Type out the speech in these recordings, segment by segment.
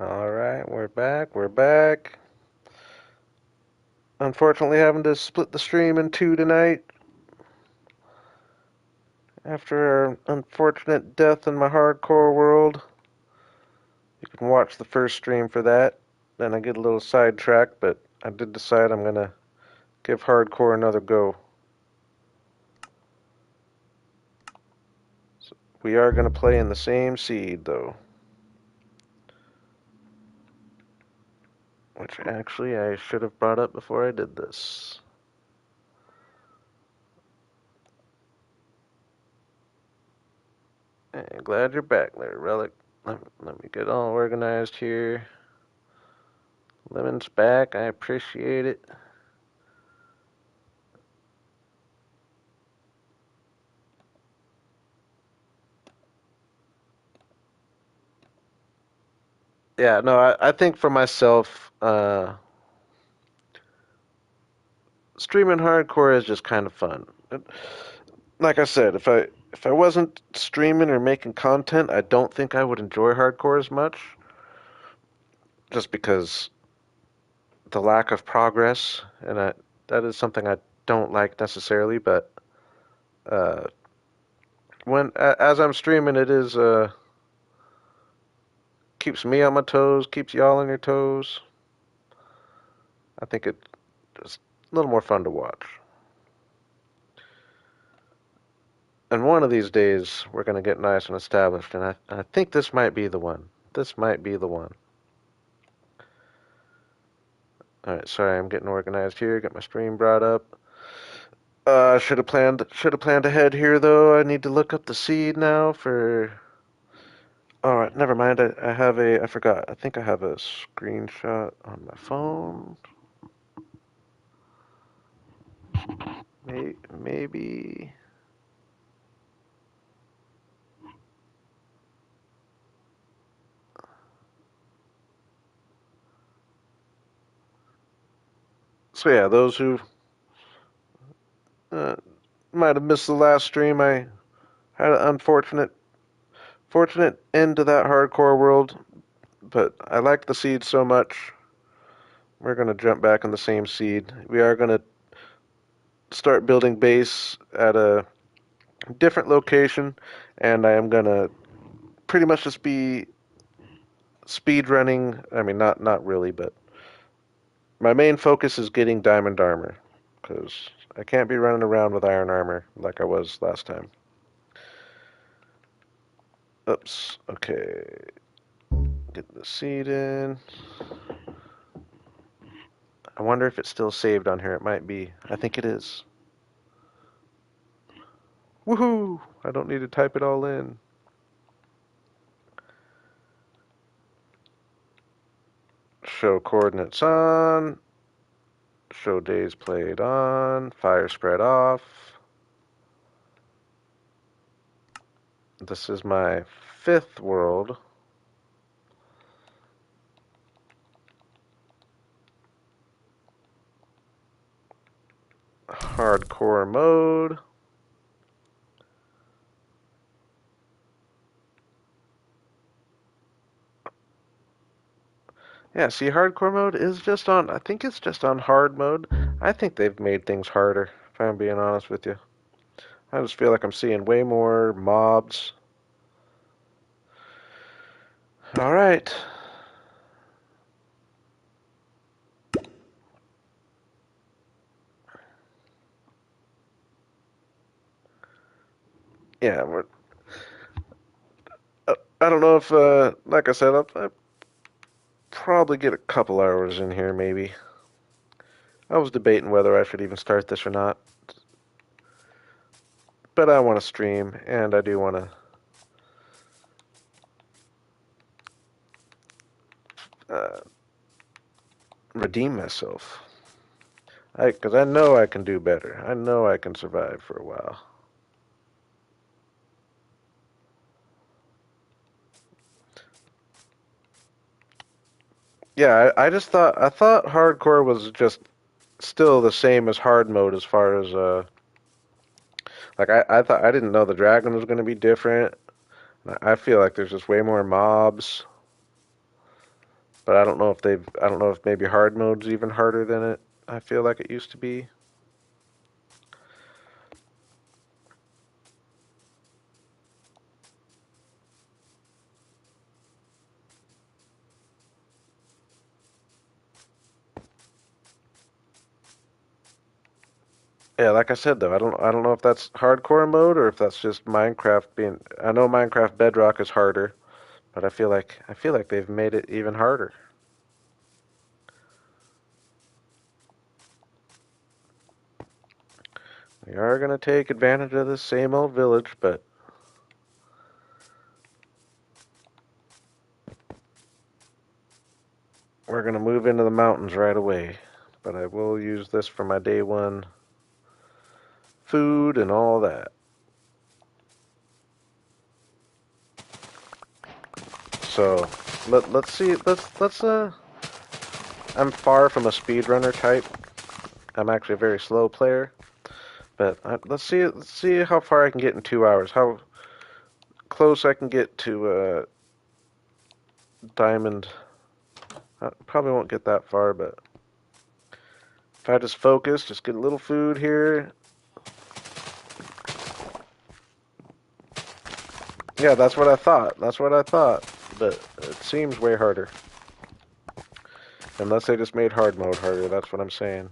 All right, we're back. We're back. Unfortunately, having to split the stream in two tonight after our unfortunate death in my hardcore world. You can watch the first stream for that. Then I get a little sidetracked, but I did decide I'm gonna give hardcore another go. So we are gonna play in the same seed though, which actually I should have brought up before I did this. Hey, glad you're back there, Relic. Let me get all organized here. Lemon's back. I appreciate it. Yeah, no, I think for myself, streaming hardcore is just kind of fun. Like I said, if I wasn't streaming or making content, I don't think I would enjoy hardcore as much, just because the lack of progress, and that is something I don't like necessarily. But uh, as I'm streaming, it is keeps me on my toes, keeps y'all on your toes. I think it's a little more fun to watch. And one of these days, we're going to get nice and established, and I think this might be the one. This might be the one. All right, sorry, I'm getting organized here. Get my stream brought up. Should have planned ahead here though. I need to look up the seed now for. All right, never mind. I forgot. I think I have a screenshot on my phone. Maybe. So yeah, those who uh, might have missed the last stream, I had an fortunate end to that hardcore world, but I liked the seed so much. We're gonna jump back in the same seed. We are gonna start building base at a different location, and I am gonna pretty much just be speed running. I mean, not really, but my main focus is getting diamond armor because I can't be running around with iron armor like I was last time. Oops. Okay. Get the seed in. I wonder if it's still saved on here. It might be. I think it is. Woohoo! I don't need to type it all in. Show coordinates on. Show days played on. Fire spread off. This is my fifth world. Hardcore mode. Yeah, see, hardcore mode is just on, I think it's just on hard mode. I think they've made things harder, if I'm being honest with you. I just feel like I'm seeing way more mobs. All right. Yeah, I don't know if, like I said, I'll probably get a couple hours in here, maybe. I was debating whether I should even start this or not, but I want to stream, and I do want to redeem myself. Because I know I can do better. I know I can survive for a while. Yeah, I thought hardcore was just still the same as hard mode as far as I thought I didn't know the dragon was going to be different. I feel like there's just way more mobs. But I don't know if maybe hard mode's even harder than it I feel like it used to be. Yeah, like I said though, I don't know if that's hardcore mode or if that's just Minecraft being. I know Minecraft Bedrock is harder, but I feel like they've made it even harder. We are gonna take advantage of this same old village, but we're gonna move into the mountains right away. But I will use this for my day one food and all that. So let's see let's I'm far from a speedrunner type. I'm actually a very slow player, but let's see how far I can get in 2 hours. How close I can get to diamond. I probably won't get that far, but if I just focus, just get a little food here. Yeah, that's what I thought. That's what I thought. But it seems way harder. Unless they just made hard mode harder, that's what I'm saying.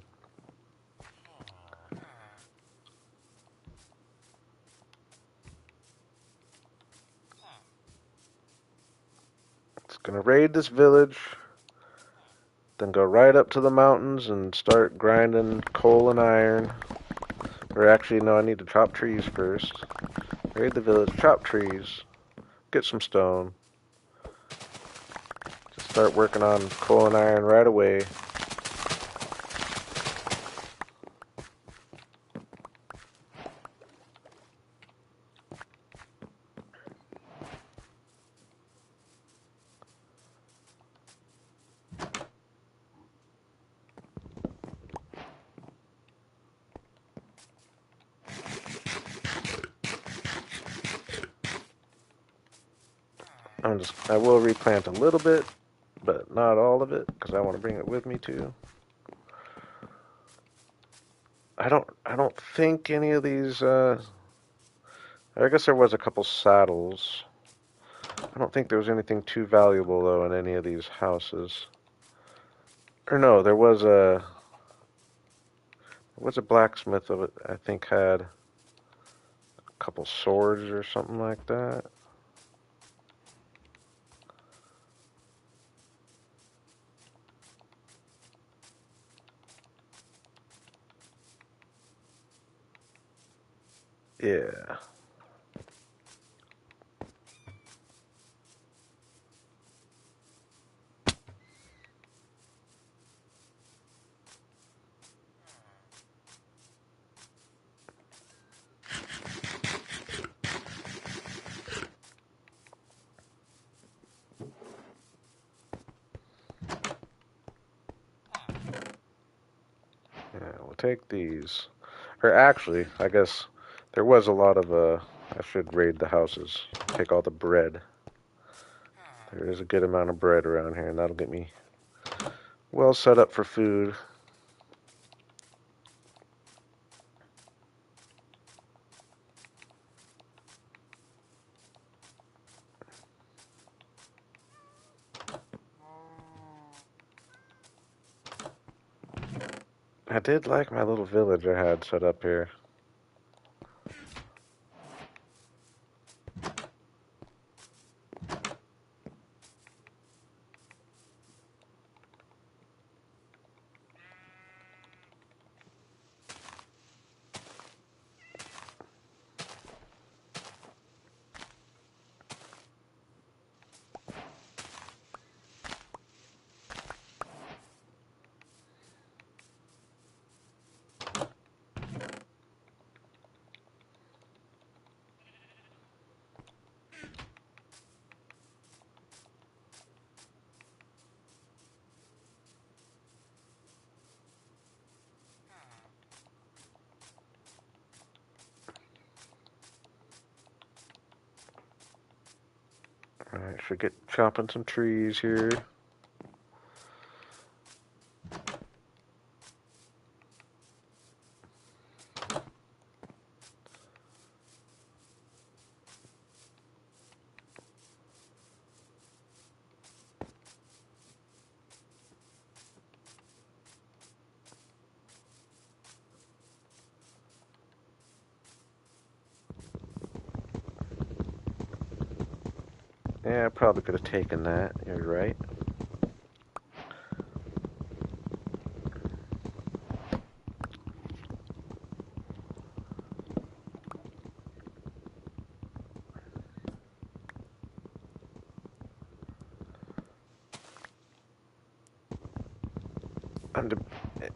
It's gonna raid this village, then go right up to the mountains and start grinding coal and iron. Or actually, no, I need to chop trees first. Raid the village, chop trees, get some stone. Just start working on coal and iron right away. I will replant a little bit, but not all of it, because I want to bring it with me too. I don't think any of these, I guess there was a couple saddles. I don't think there was anything too valuable though in any of these houses. Or no, there was a blacksmith of it I think had a couple swords or something like that. Yeah. Yeah, we'll take these. Or actually, I guess there was a lot of I should raid the houses. Take all the bread. There is a good amount of bread around here, and that'll get me well set up for food. I did like my little village I had set up here. Alright, should get chopping some trees here. Yeah, I probably could have taken that. You're right.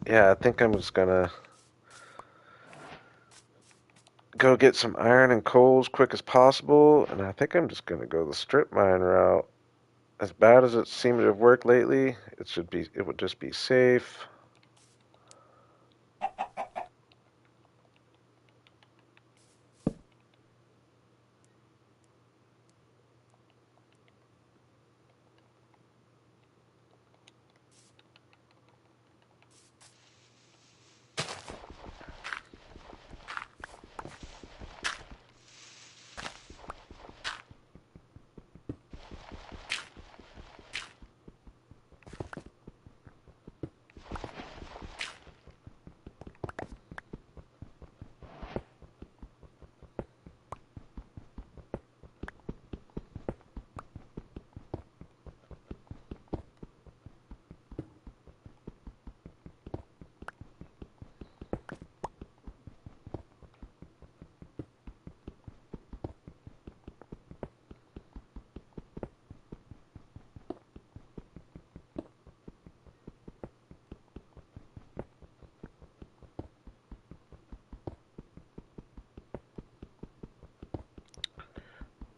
Yeah, I think I'm just gonna go get some iron and coal as quick as possible, and I think I'm just gonna go the strip mine route. As bad as it seemed to have worked lately, it would just be safe.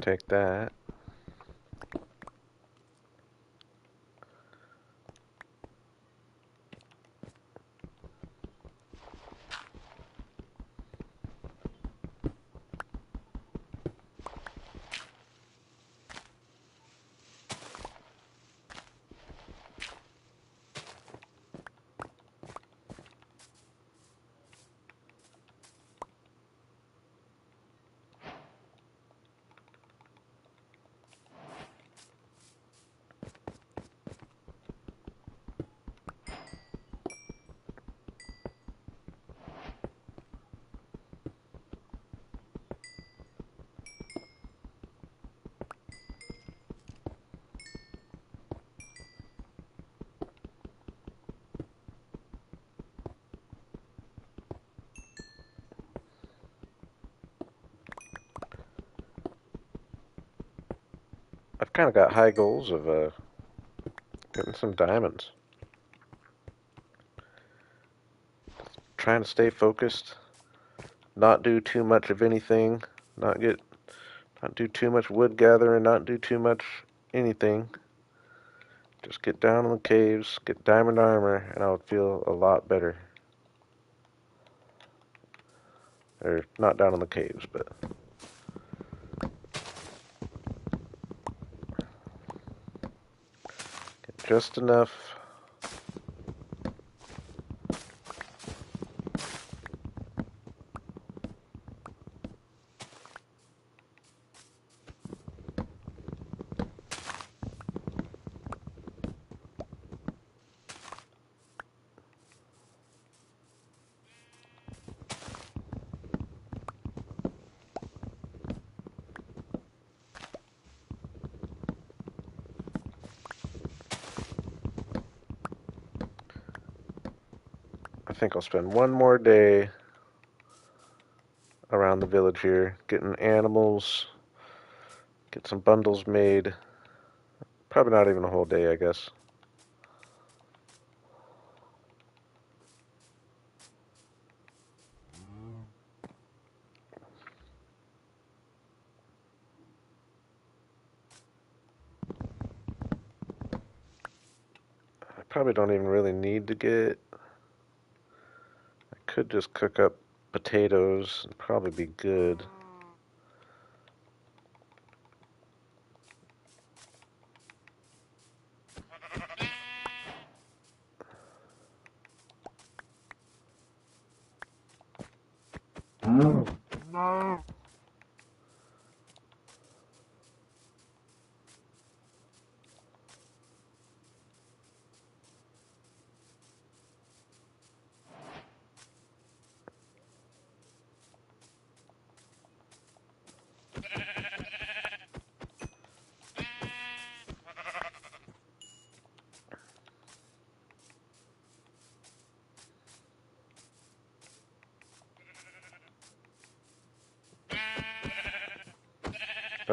Take that. I've kind of got high goals of getting some diamonds. Trying to stay focused, not do too much of anything, not get, not do too much wood gathering, not do too much anything. Just get down in the caves, get diamond armor, and I would feel a lot better. Or not down in the caves, but get just enough. I think I'll spend one more day around the village here, getting animals, get some bundles made. Probably not even a whole day, I guess. I probably don't even really need to get. I could just cook up potatoes and probably be good.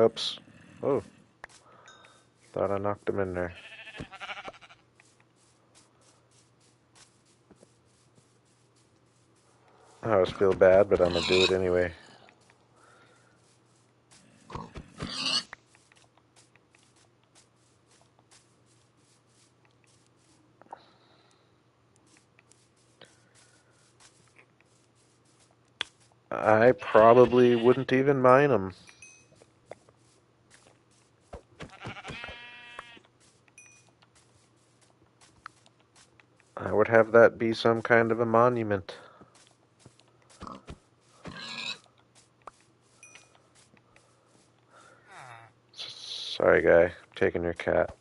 Oops. Oh, thought I knocked him in there. I always feel bad, but I'm gonna do it anyway. I probably wouldn't even mine them. I would have that be some kind of a monument. Sorry, guy. I'm taking your cat.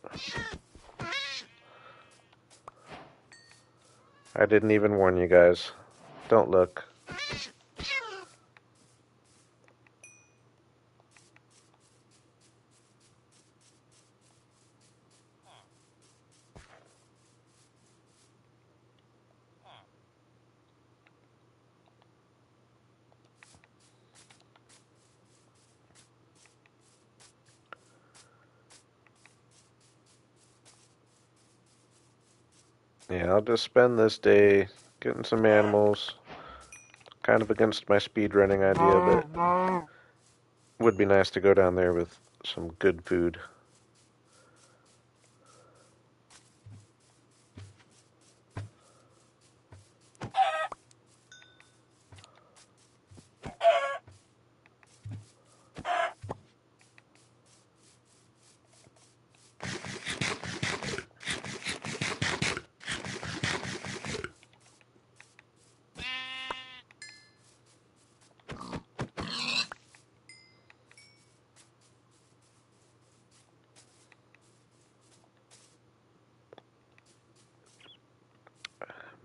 I didn't even warn you guys. Don't look. Yeah, I'll just spend this day getting some animals. Kind of against my speedrunning idea, but would be nice to go down there with some good food.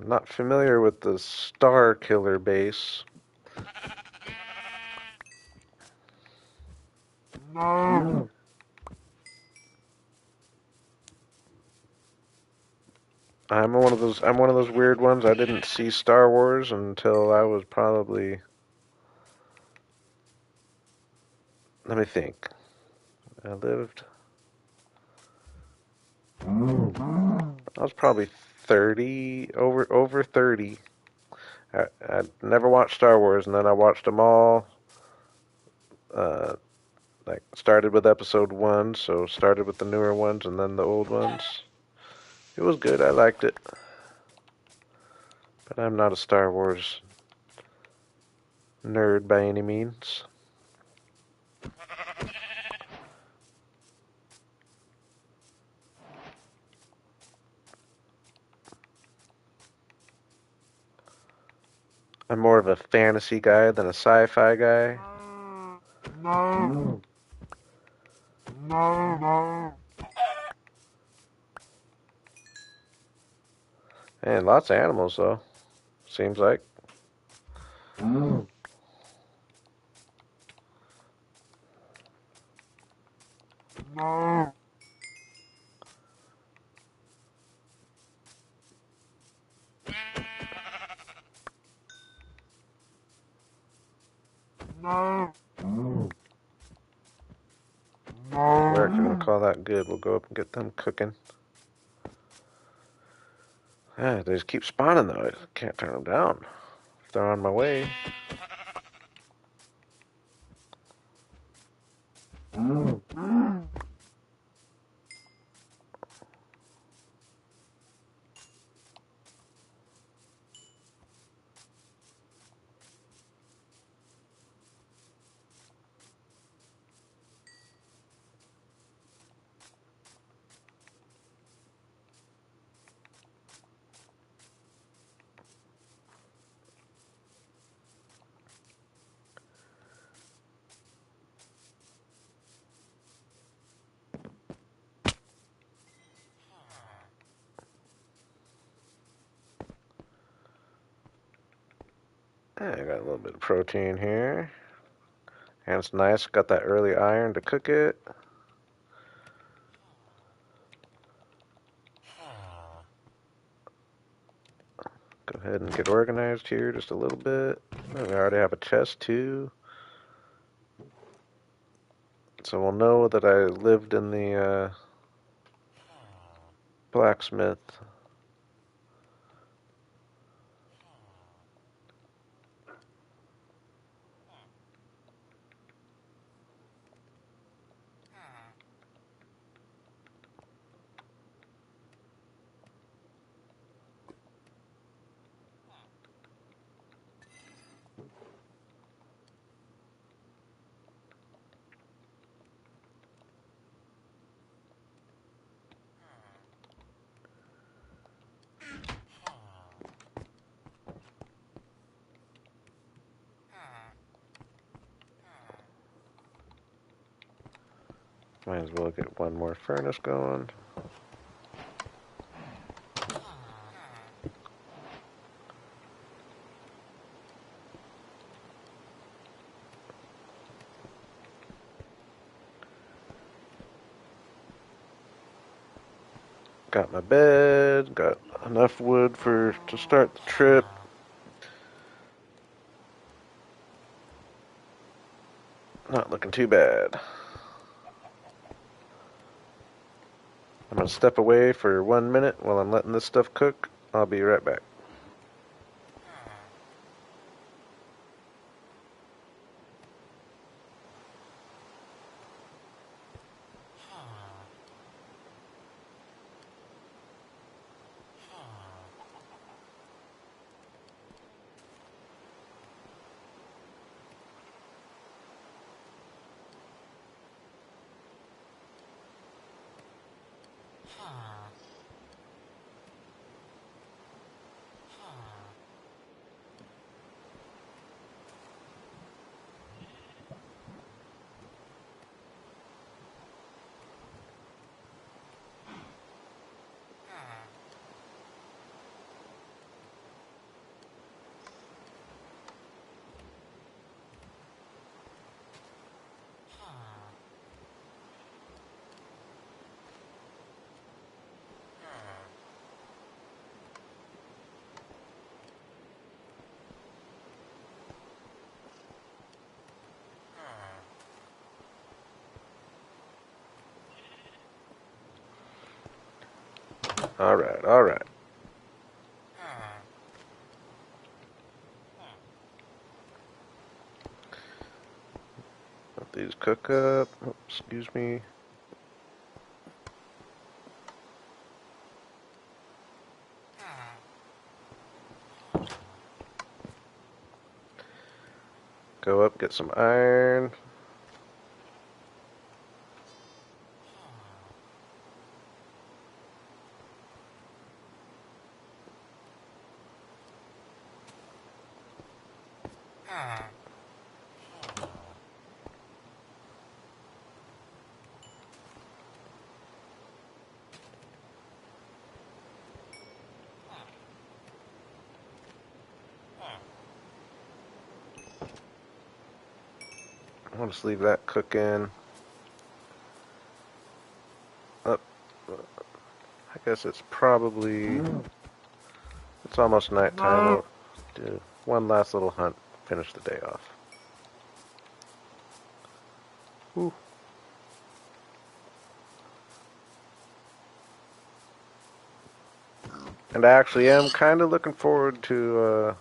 I'm not familiar with the Star Killer base. No. I'm one of those weird ones. I didn't see Star Wars until I was probably, let me think. I lived I was probably 30, over 30. I never watched Star Wars, and then I watched them all. Uh, like started with Episode 1, so started with the newer ones and then the old ones. It was good. I liked it, but I'm not a Star Wars nerd by any means. I'm more of a fantasy guy than a sci-fi guy. No. No, no. And lots of animals, though. Seems like. No. No. No. No. We're gonna call that good. We'll go up and get them cooking. Ah, they just keep spawning though. I can't turn them down. If they're on my way. No. I got a little bit of protein here. And it's nice. Got that early iron to cook it. Go ahead and get organized here just a little bit. We already have a chest too. So we'll know that I lived in the blacksmith. Might as well get one more furnace going. Got my bed, got enough wood to start the trip. Not looking too bad. I'm gonna step away for 1 minute while I'm letting this stuff cook. I'll be right back. Alright, alright. Let these cook up. Oh, excuse me. Go up, get some iron. I'll just leave that cooking. Up. I guess it's probably... It's almost nighttime. We'll do one last little hunt. Finish the day off. Ooh. And I actually am kind of looking forward to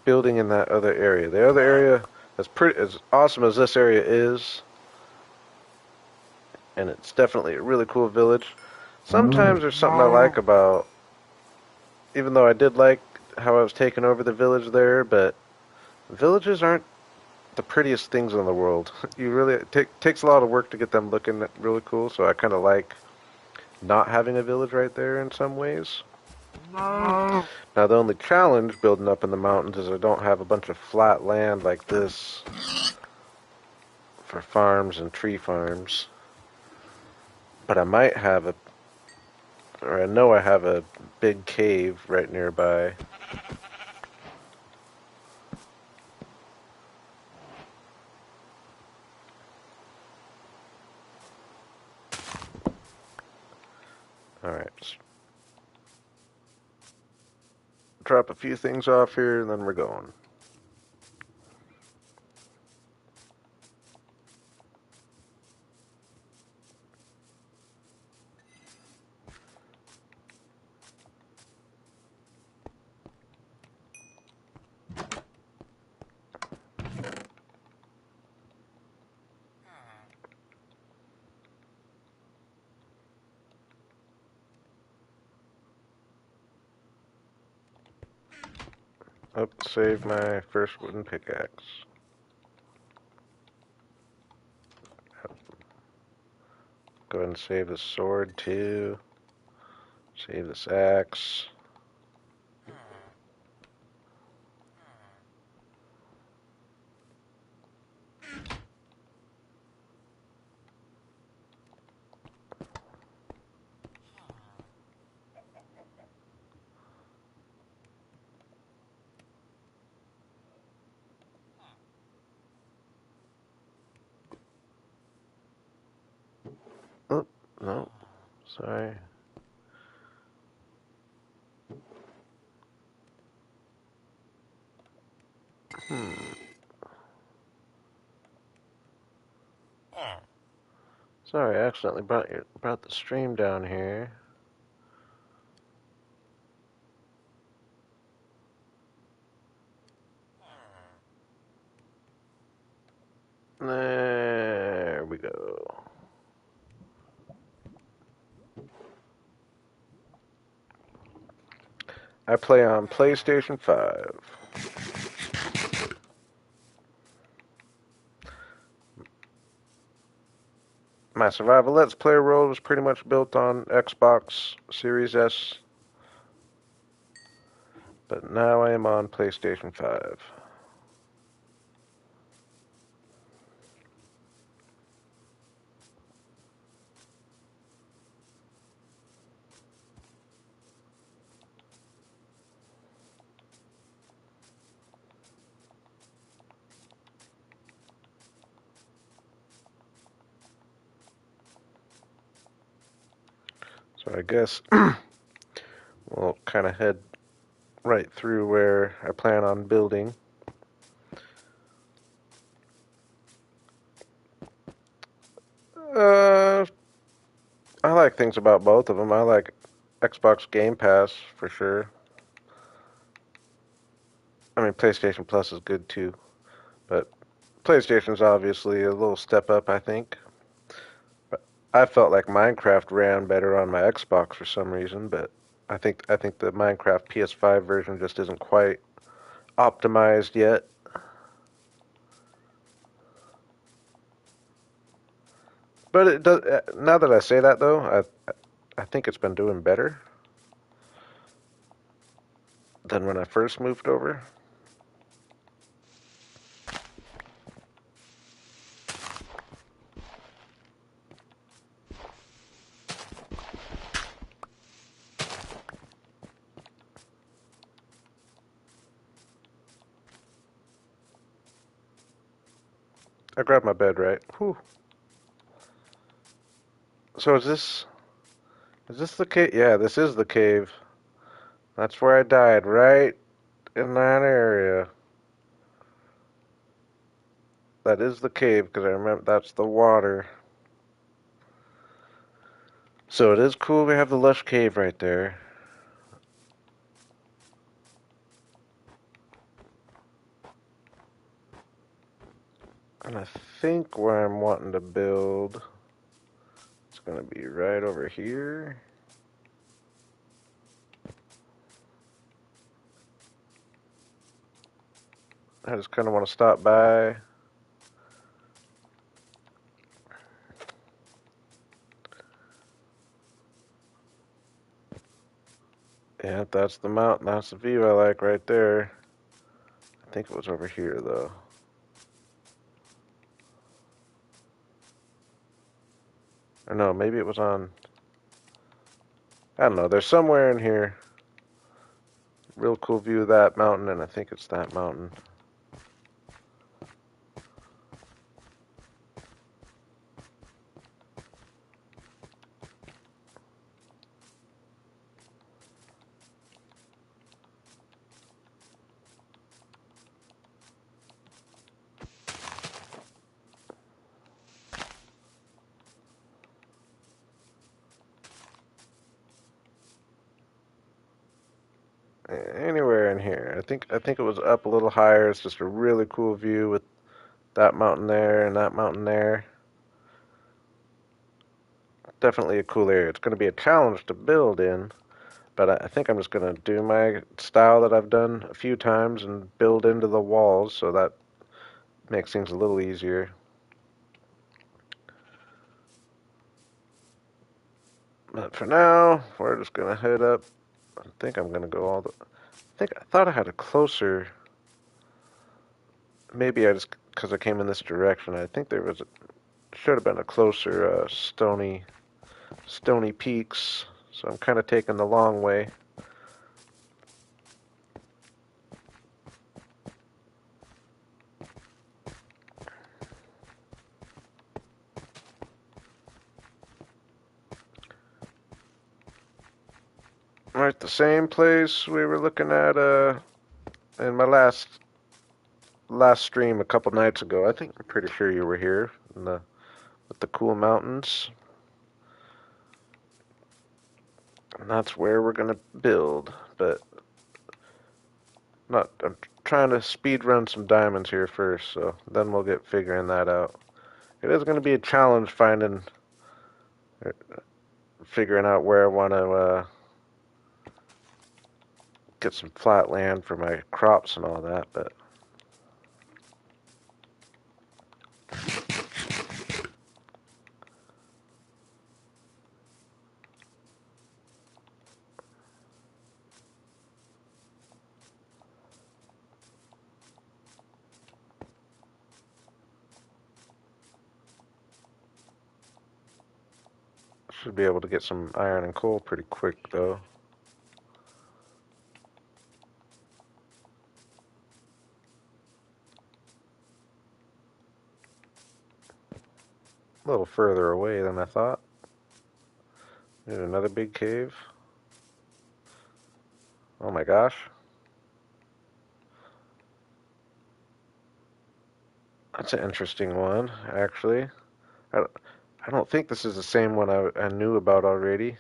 building in that other area. The other area, as awesome as this area is, and it's definitely a really cool village. Sometimes there's something I like about, even though I did like how I was taking over the village there, but villages aren't the prettiest things in the world. You really it takes a lot of work to get them looking really cool. So I kind of like not having a village right there in some ways. Now the only challenge building up in the mountains is I don't have a bunch of flat land like this for farms and tree farms. But I might have or I know I have a big cave right nearby. Alright. Drop a few things off here and then we're going. Oh, save my first wooden pickaxe. Go ahead and save the sword too. Save this axe. Oh, no. Sorry. Sorry, I accidentally brought the stream down here. There we go. I play on PlayStation 5. My survival Let's Play world was pretty much built on Xbox Series S, but now I am on PlayStation 5. So I guess we'll kind of head right through where I plan on building. Uh, I like things about both of them. I like Xbox Game Pass for sure. I mean, PlayStation Plus is good too, but PlayStation's obviously a little step up, I think. But I felt like Minecraft ran better on my Xbox for some reason, but I think the Minecraft PS5 version just isn't quite optimized yet. But it does. Now that I say that, though, I think it's been doing better than when I first moved over. I grabbed my bed, right? Whew. So is this the cave? Yeah, this is the cave. That's where I died, right in that area. That is the cave because I remember that's the water. So it is cool we have the lush cave right there. And I think where I'm wanting to build, it's going to be right over here. I just kind of want to stop by. Yeah, that's the mountain. That's the view I like right there. I think it was over here, though. Or no, maybe it was on. I don't know. There's somewhere in here. Real cool view of that mountain, and I think it's that mountain. Anywhere in here. I think it was up a little higher. It's just a really cool view with that mountain there and that mountain there. Definitely a cool area. It's going to be a challenge to build in, But I think I'm just going to do my style that I've done a few times and build into the walls, so that makes things a little easier. But for now, we're just going to head up. I think I'm going to go all the... I thought I had a closer... Maybe I just... Because I came in this direction, I think there was a... Should have been a closer stony peaks. So I'm kind of taking the long way. We're at the same place we were looking at in my last stream a couple nights ago. I'm pretty sure you were here in with the cool mountains. And that's where we're gonna build, but not. I'm trying to speed run some diamonds here first, so then we'll get figuring that out. It is gonna be a challenge figuring out where I want to get some flat land for my crops and all that, but should be able to get some iron and coal pretty quick though. A little further away than I thought. There's another big cave. Oh my gosh. That's an interesting one, actually. I, I don't think this is the same one I knew about already.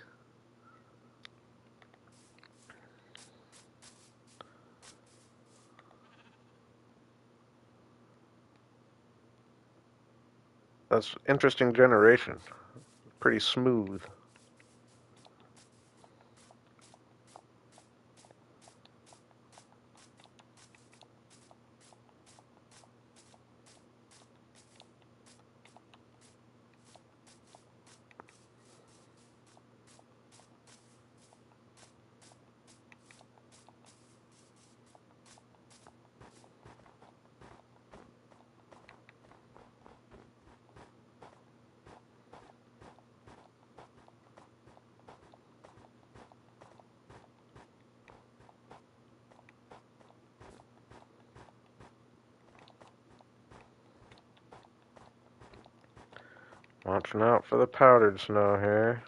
That's interesting generation. Pretty smooth. Watching out for the powdered snow here.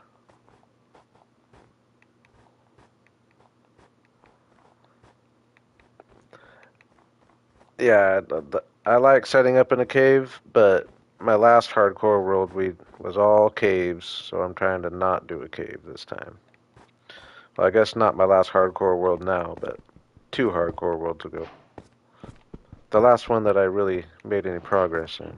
Yeah, I like setting up in a cave, but my last hardcore world was all caves, so I'm trying to not do a cave this time. Well, I guess not my last hardcore world now, but 2 hardcore worlds ago. The last one that I really made any progress in.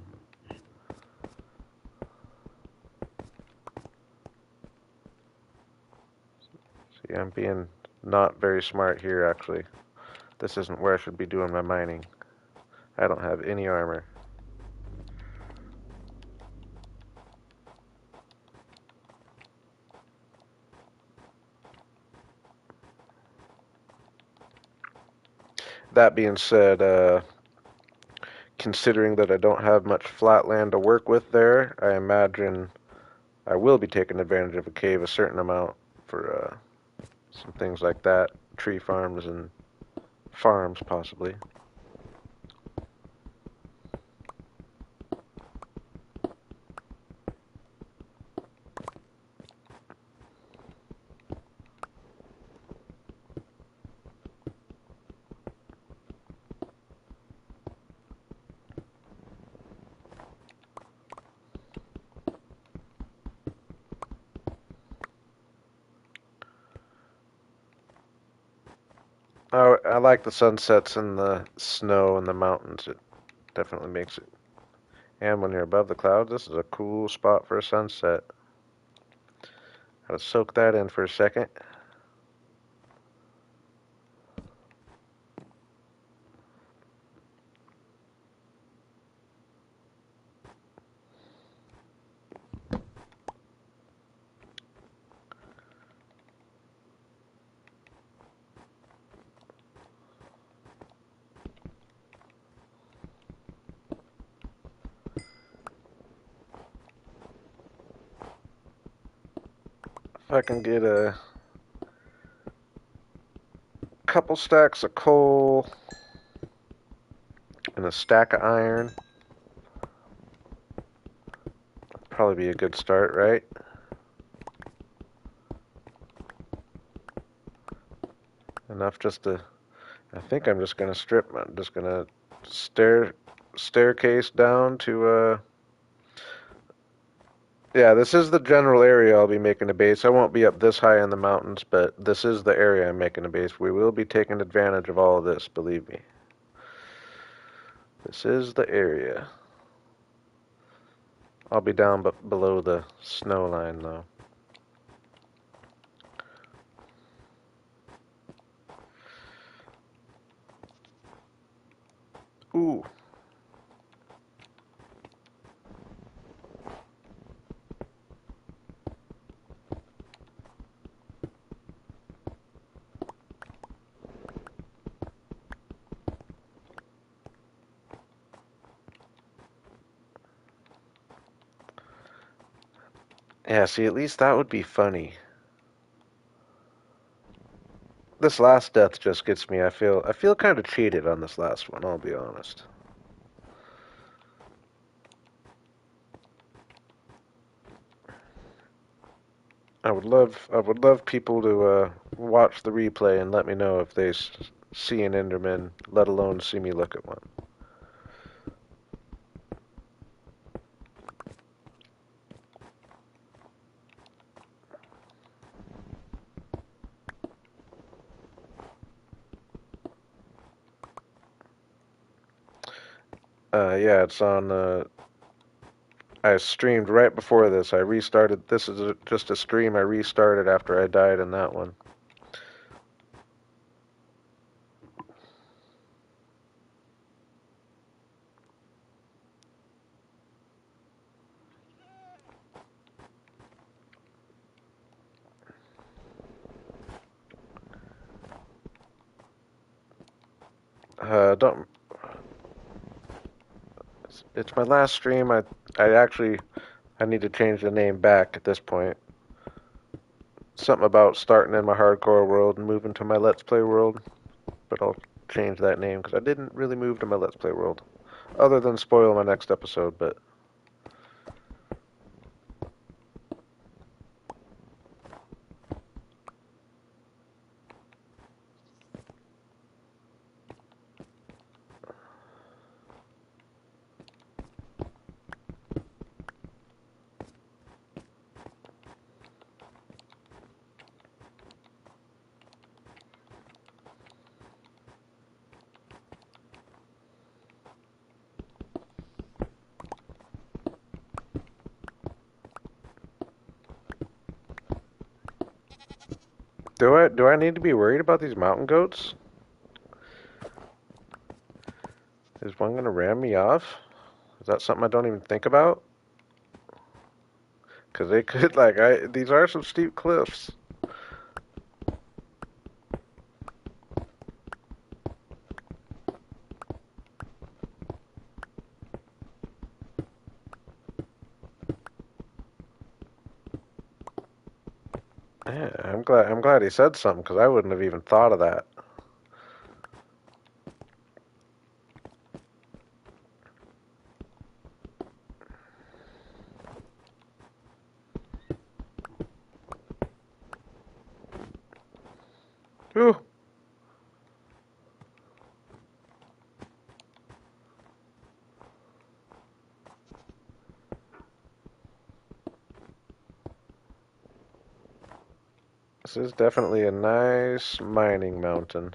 See, I'm being not very smart here, actually. This isn't where I should be doing my mining. I don't have any armor. That being said, considering that I don't have much flat land to work with there, I imagine I will be taking advantage of a cave a certain amount for some things like that, tree farms and farms possibly. I like the sunsets and the snow and the mountains. It definitely makes it. And when you're above the clouds, this is a cool spot for a sunset. Gotta soak that in for a second. If I can get a couple stacks of coal and a stack of iron, probably be a good start, right? Enough just to. I think I'm just gonna strip. I'm just gonna staircase down to. Yeah, this is the general area I'll be making a base. I won't be up this high in the mountains, but this is the area I'm making a base. We will be taking advantage of all of this, believe me. This is the area. I'll be down below the snow line, though. Ooh. Yeah, see, at least that would be funny. This last death just gets me. I feel kind of cheated on this last one, I'll be honest. I would love people to watch the replay and let me know if they see an Enderman, let alone see me look at one. Yeah, it's on. I streamed right before this. I restarted. This is just a stream I restarted after I died in that one. Don't. It's my last stream. I actually I need to change the name back at this point. Something about starting in my hardcore world and moving to my Let's Play world, but I'll change that name because I didn't really move to my Let's Play world, other than spoil my next episode. But do I need to be worried about these mountain goats? Is one gonna ram me off? Is that something I don't even think about? Because they could these are some steep cliffs. Yeah, I'm glad he said something because I wouldn't have even thought of that. Ooh. This is definitely a nice mining mountain.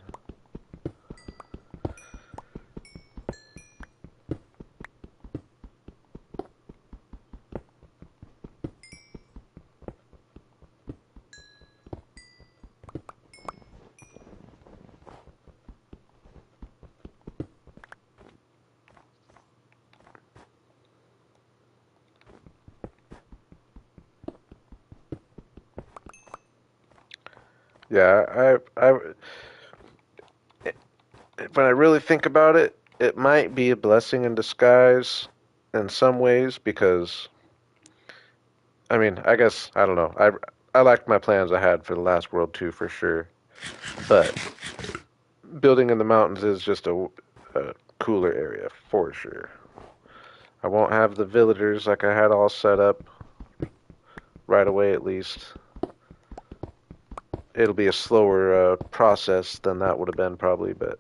Yeah, when I really think about it, it might be a blessing in disguise in some ways because I mean, I guess I don't know. I liked my plans I had for the last world too, for sure. But building in the mountains is just a cooler area for sure. I won't have the villagers like I had all set up right away, at least. It'll be a slower process than that would have been probably, but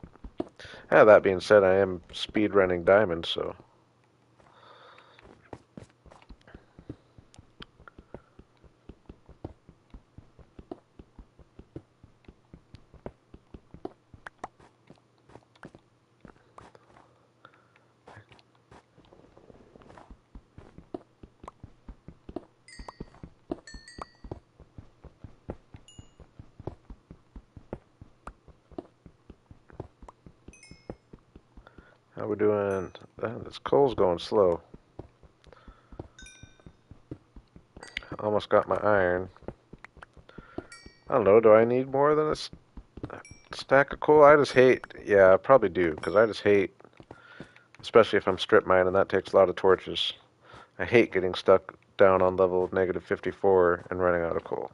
yeah, that being said, I am speed running diamonds, so how we doing? This coal's going slow. Almost got my iron. I don't know, do I need more than a stack of coal? I just hate, yeah, I probably do, because I just hate, especially if I'm strip mining, that takes a lot of torches. I hate getting stuck down on level negative 54 and running out of coal.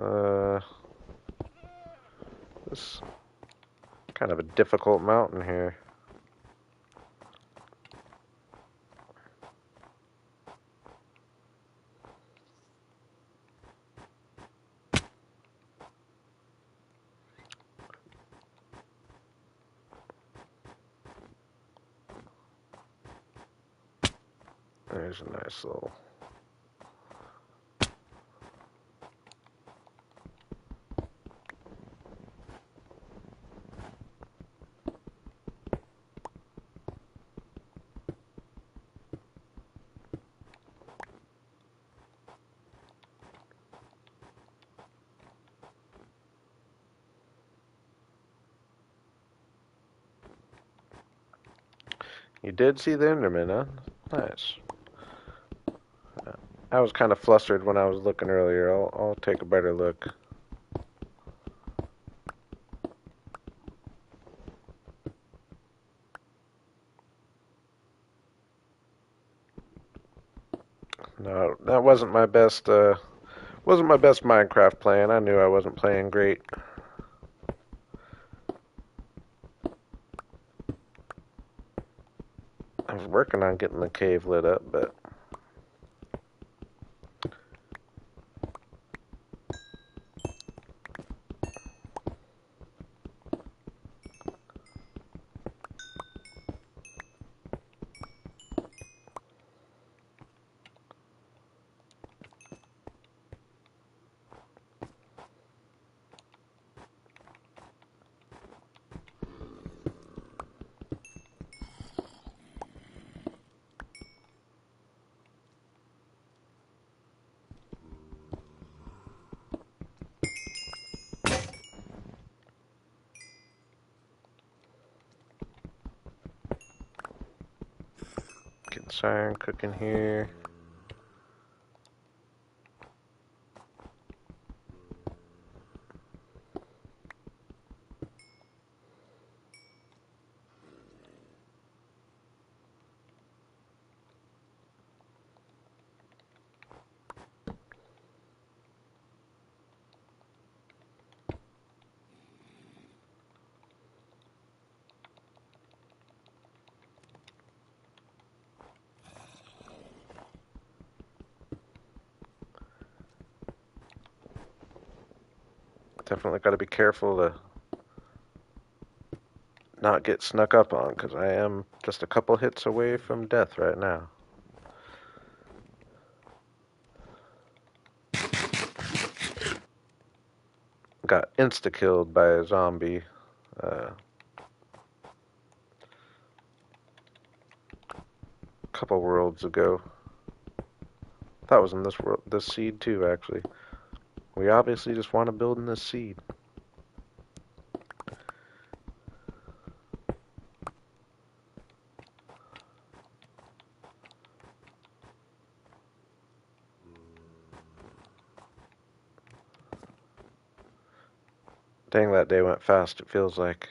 Uh, this kind of a difficult mountain here. There's a nice little. You did see the Enderman, huh? Nice. I was kind of flustered when I was looking earlier. I'll take a better look. No, that wasn't my best Minecraft plan. I knew I wasn't playing great. I was working on getting the cave lit up, but getting some iron cooking here. Definitely got to be careful to not get snuck up on, because I am just a couple hits away from death right now. Got insta-killed by a zombie a couple worlds ago. That was in this world, this seed too, actually. We obviously just want to build in this seed. Dang, that day went fast, it feels like.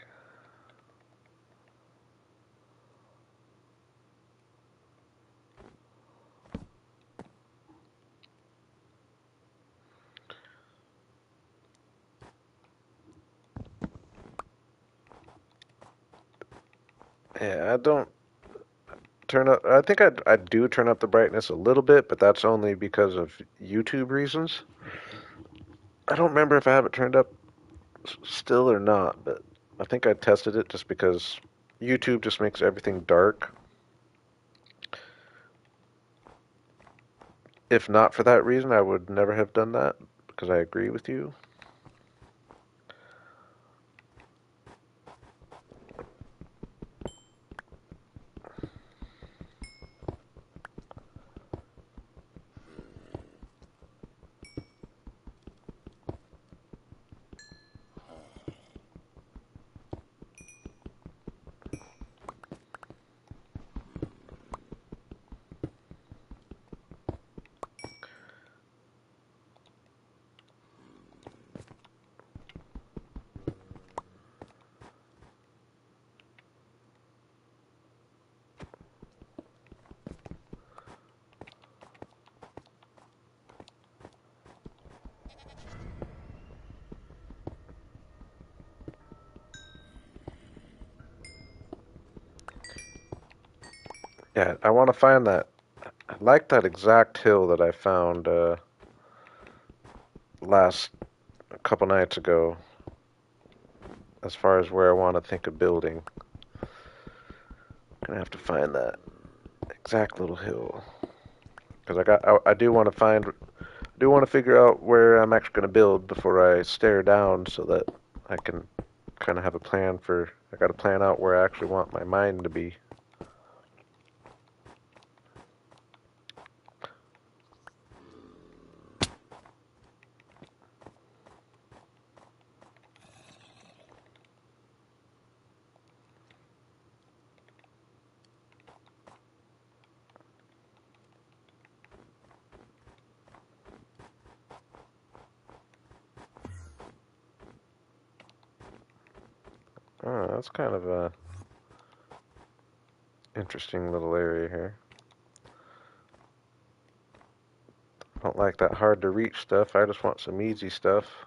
Yeah, I don't turn up. I think I do turn up the brightness a little bit, but that's only because of YouTube reasons. I don't remember if I have it turned up still or not, but I think I tested it just because YouTube just makes everything dark. If not for that reason, I would never have done that because I agree with you. Yeah, I want to find that. I like that exact hill that I found last a couple nights ago. As far as where I want to think of building, gonna have to find that exact little hill because I do want to do want to figure out where I'm actually gonna build before I stare down, so that I can kind of have a plan for. I got to plan out where I actually want my mine to be. Oh, that's kind of a interesting little area here. I don't like that hard to reach stuff. I just want some easy stuff.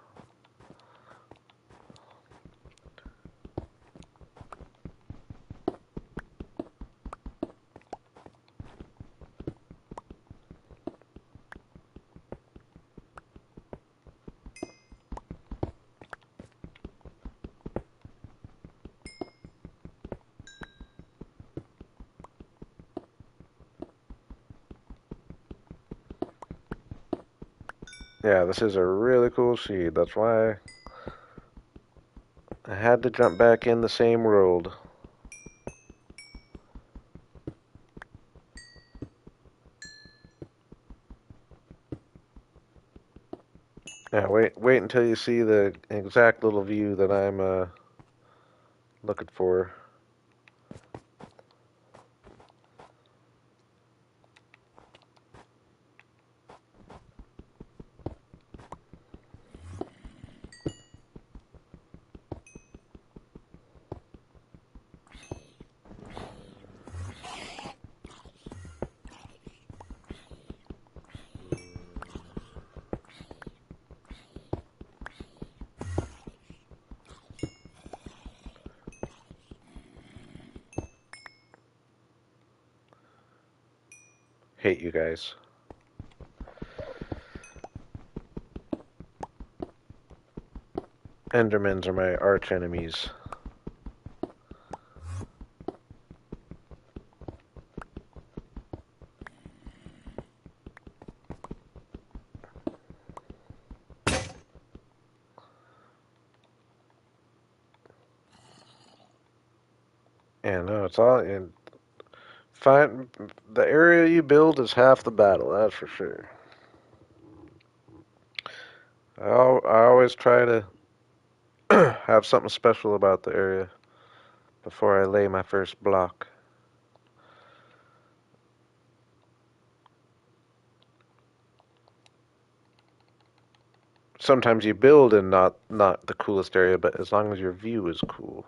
Yeah, this is a really cool seed. That's why I had to jump back in the same world. Yeah, wait until you see the exact little view that I'm looking for. Hate you guys. Endermans are my arch enemies. Yeah, no, it's all in. Find the area you build is half the battle. That's for sure. I always try to have something special about the area before I lay my first block. sometimes you build in not the coolest area, but as long as your view is cool.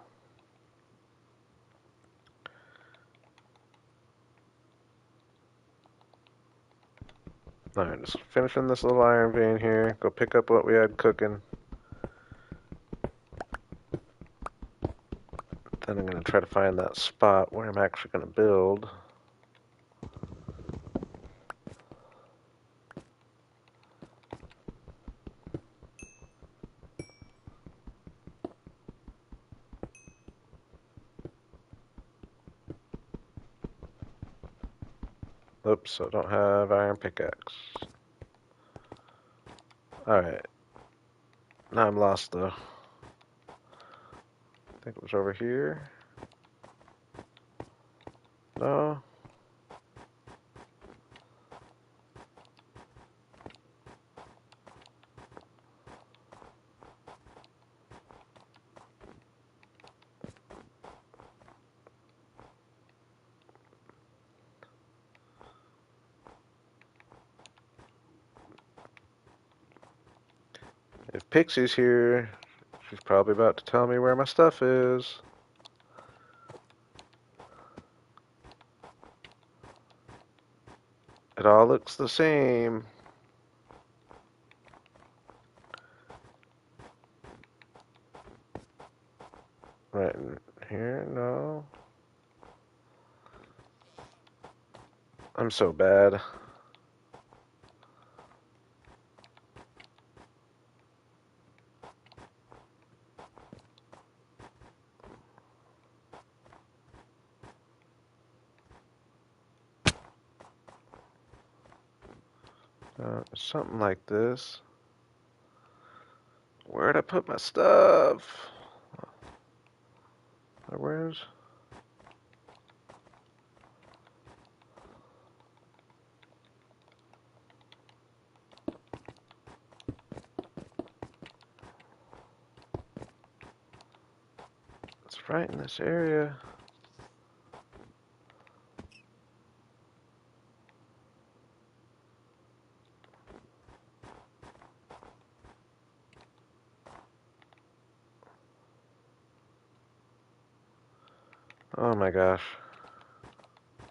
Alright, just finishing this little iron vein here. Go pick up what we had cooking. Then I'm going to try to find that spot where I'm actually going to build. Oops, I don't have iron pickaxe. Alright. Now I'm lost though. I think it was over here. No. If Pixie's here, she's probably about to tell me where my stuff is. It all looks the same. Right in here? No. I'm so bad. Something like this. Where'd I put my stuff? Where's... It's right in this area. Oh my gosh.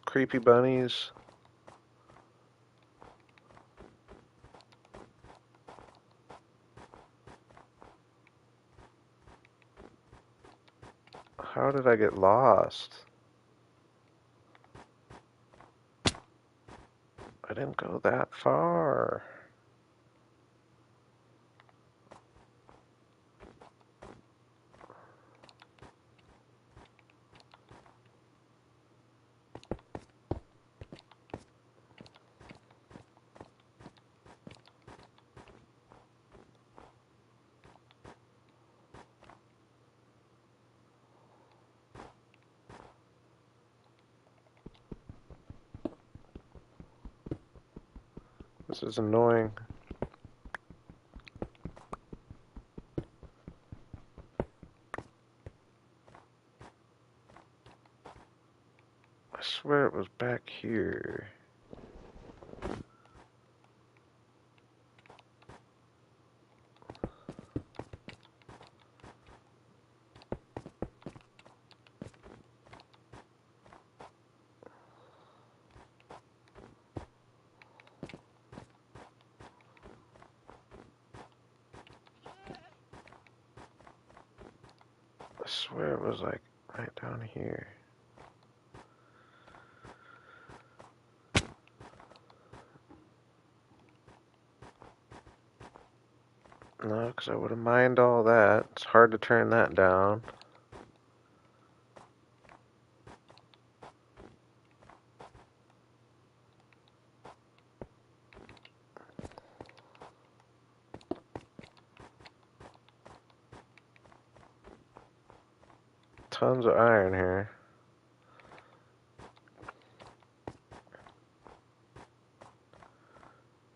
Creepy bunnies. How did I get lost? I didn't go that far. This is annoying. I swear it was back here. I swear it was like right down here. No, because I would have mined all that. It's hard to turn that down. Tons of iron here.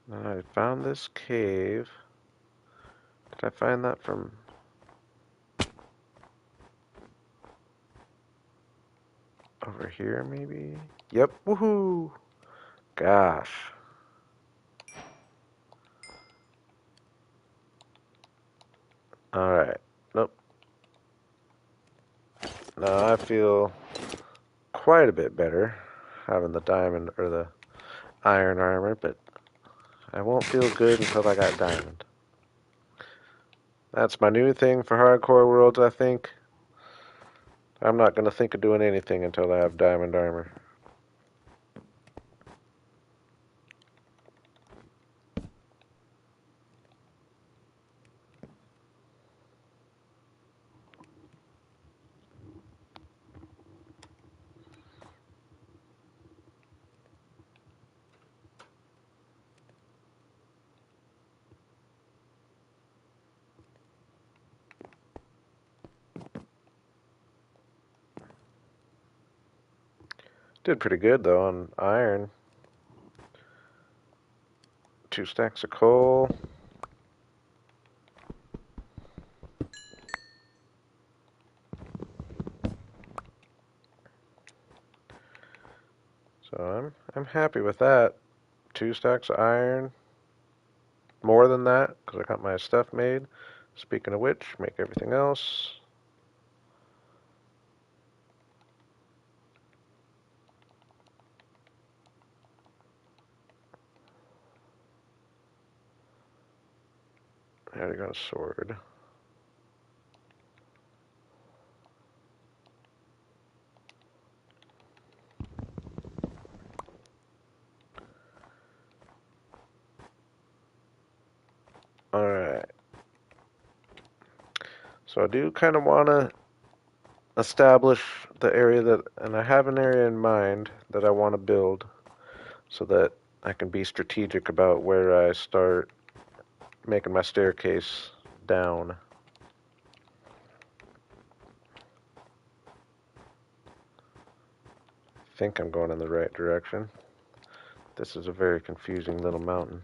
Now I found this cave. Did I find that from... over here, maybe? Yep, woohoo! Gosh. Now I feel quite a bit better having the diamond or the iron armor, but I won't feel good until I got diamond. That's my new thing for Hardcore Worlds, I think. I'm not going to think of doing anything until I have diamond armor. Did pretty good though on iron. 2 stacks of coal. So I'm happy with that. 2 stacks of iron. More than that, because I got my stuff made. Speaking of which, make everything else. I already got a sword. Alright. So I do kind of want to establish the area that, and I have an area in mind that I want to build so that I can be strategic about where I start making my staircase down. I think I'm going in the right direction. This is a very confusing little mountain.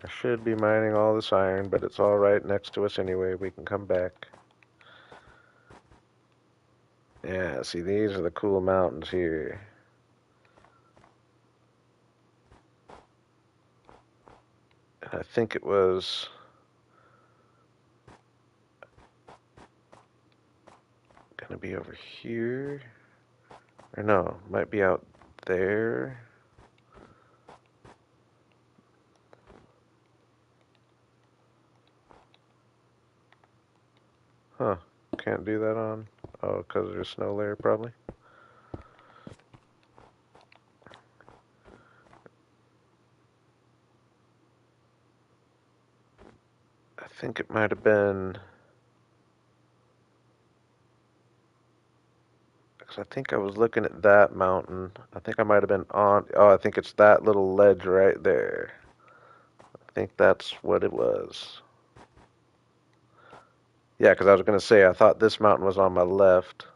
I should be mining all this iron, but it's all right next to us anyway. We can come back. Yeah, see, these are the cool mountains here. I think it was gonna be over here. Or no, might be out there. Huh, can't do that on. Oh, because there's a snow layer, probably. I think it might have been. Because I think I was looking at that mountain. I think I might have been on. Oh, I think it's that little ledge right there. I think that's what it was. Yeah, because I was going to say, I thought this mountain was on my left.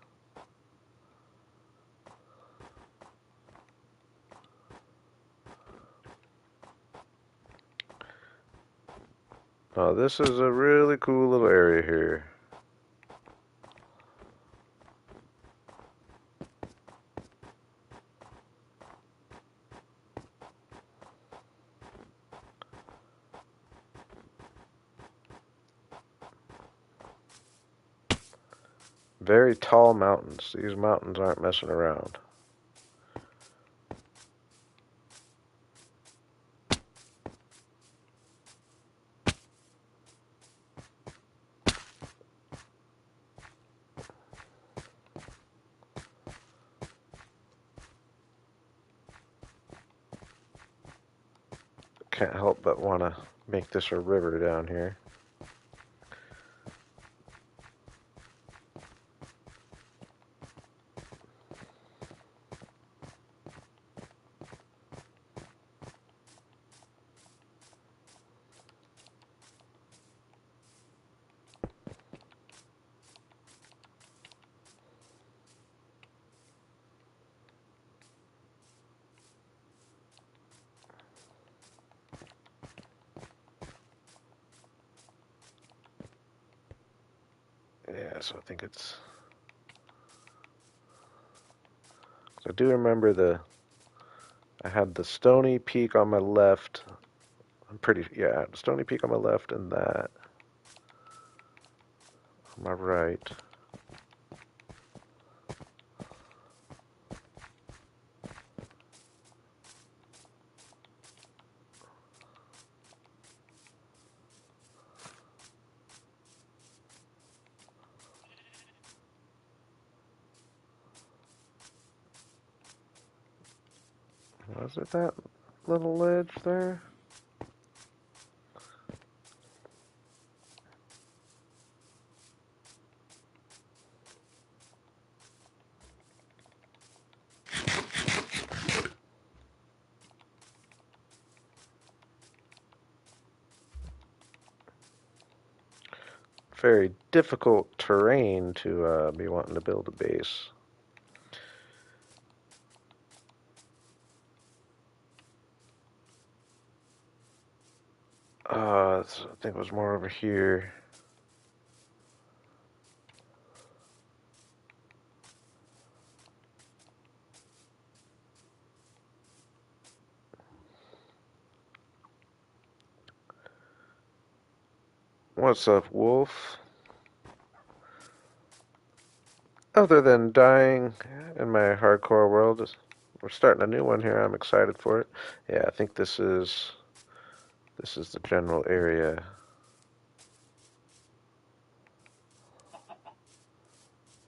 Oh, this is a really cool little area here. Very tall mountains. These mountains aren't messing around. Can't help but want to make this a river down here. Yeah, so I think it's. I do remember the I had the Stony Peak on my left. Yeah, Stony Peak on my left and that on my right. Was it that little ledge there? Very difficult terrain to be wanting to build a base. I think it was more over here. What's up, Wolf? Other than dying in my hardcore world, we're starting a new one here. I'm excited for it. Yeah, I think this is the general area.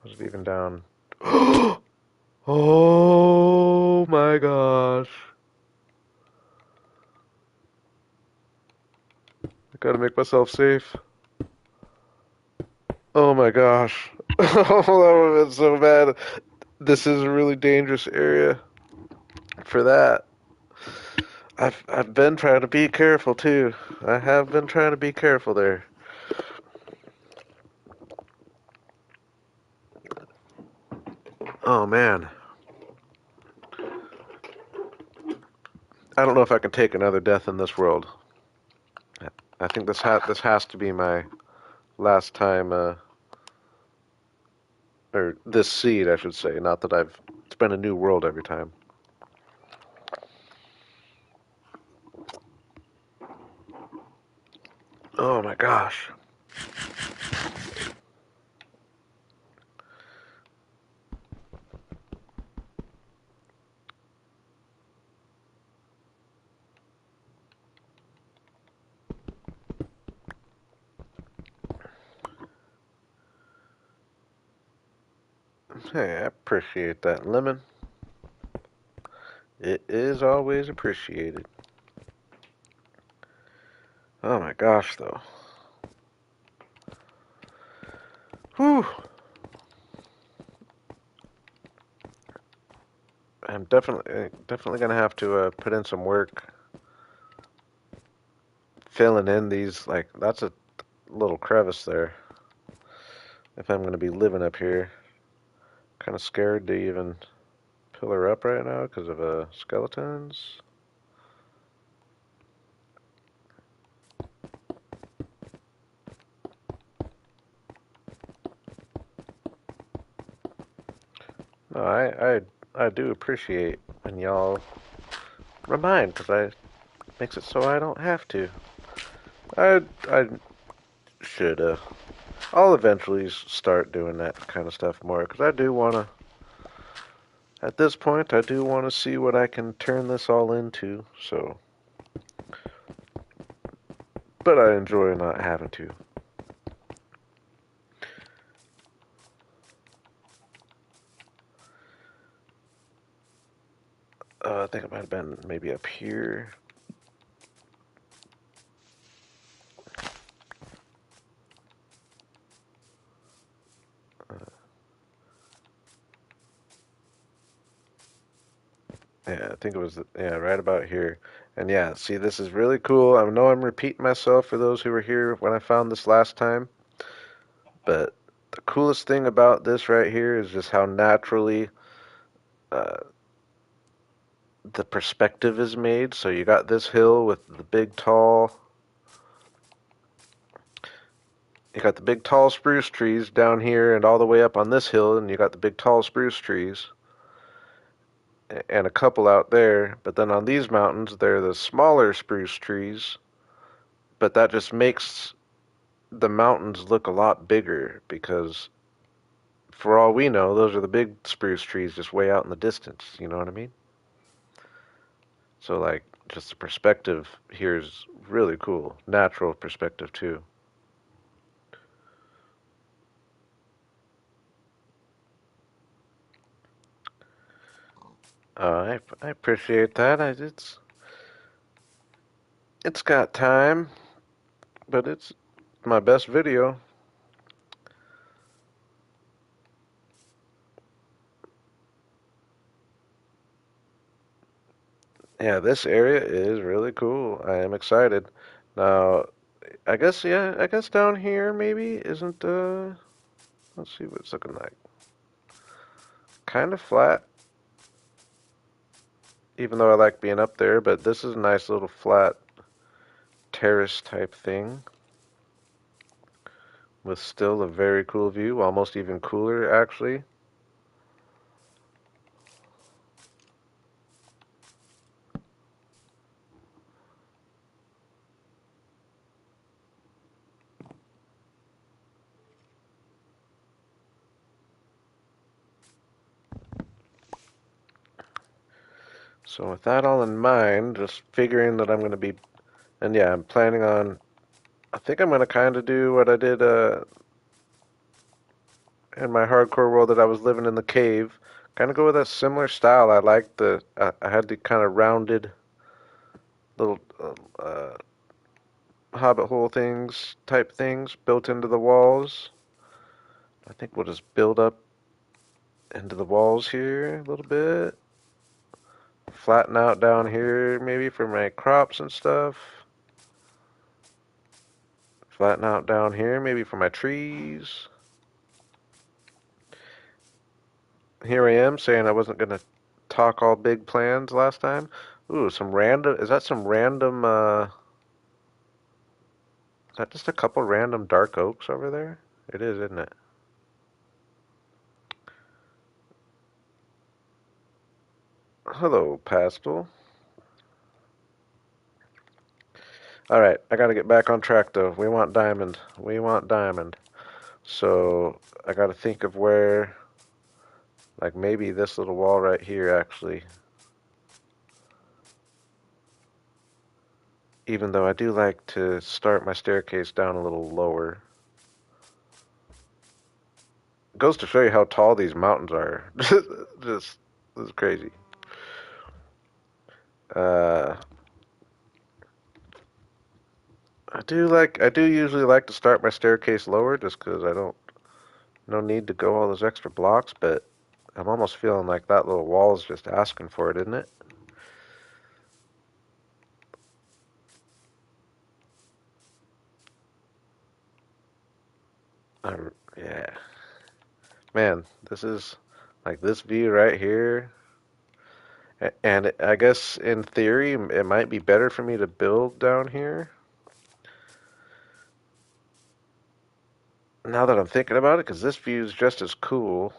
Was it even down? Oh my gosh. I gotta make myself safe. Oh my gosh. Oh, that would have been so bad. This is a really dangerous area for that. I've been trying to be careful too. I have been trying to be careful there. Oh man. I don't know if I can take another death in this world. I think this has to be my last time or this seed I should say, not that it's been a new world every time. Oh my gosh. Hey, I appreciate that, Lemon. It is always appreciated. Oh my gosh, though. Whew. I'm definitely gonna have to put in some work filling in these. Like that's a little crevice there. If I'm gonna be living up here, kind of scared to even pillar up right now because of skeletons. No, I do appreciate when y'all remind because I makes it so I don't have to. I should I'll eventually start doing that kind of stuff more because I do want to. At this point, I do want to see what I can turn this all into. So, but I enjoy not having to. I think it might have been maybe up here. Yeah, I think it was yeah, right about here. And yeah, see, this is really cool. I know I'm repeating myself for those who were here when I found this last time, but the coolest thing about this right here is just how naturally uh, the perspective is made. So you got this hill with the big tall, you got the big tall spruce trees down here and all the way up on this hill, and you got the big tall spruce trees. and a couple out there. But then on these mountains, they're the smaller spruce trees, but that just makes the mountains look a lot bigger because for all we know, those are the big spruce trees just way out in the distance. You know what I mean? So like just the perspective here is really cool. Natural perspective too. I appreciate that. It's got time, but it's my best video. Yeah, this area is really cool. I am excited. Now, I guess down here maybe isn't let's see what it's looking like. Kind of flat, even though I like being up there, but this is a nice little flat terrace type thing with still a very cool view, almost even cooler actually. So with that all in mind, just figuring that I'm going to be, and yeah, I'm planning on, I think I'm going to kind of do what I did in my hardcore world that I was living in the cave. Kind of go with a similar style. I like I had the kind of rounded little hobbit hole things, type things built into the walls. I think we'll just build up into the walls here a little bit. Flatten out down here maybe for my crops and stuff. Flatten out down here maybe for my trees. Here I am saying I wasn't going to talk all big plans last time. Ooh, is that some random, is that just a couple random dark oaks over there? It is, isn't it? Hello, Pastel. Alright, I gotta get back on track though. We want diamond. We want diamond. So, I gotta think of where, like maybe this little wall right here actually. Even though I do like to start my staircase down a little lower. It goes to show you how tall these mountains are. Just, this is crazy. Uh, I do usually like to start my staircase lower just because no need to go all those extra blocks, but I'm almost feeling like that little wall is just asking for it, isn't it? Yeah. Man, this is like this view right here. And I guess in theory, it might be better for me to build down here. Now that I'm thinking about it, because this view is just as cool.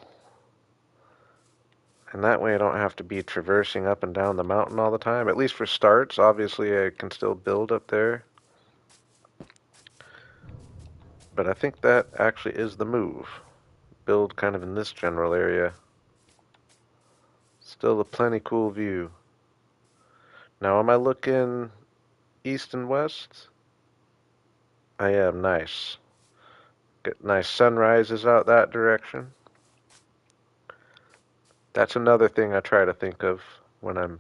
And that way I don't have to be traversing up and down the mountain all the time. At least for starts, obviously I can still build up there. But I think that actually is the move. Build kind of in this general area. Still a plenty cool view. Now am I looking east and west? I am, nice. Get nice sunrises out that direction. That's another thing I try to think of when I'm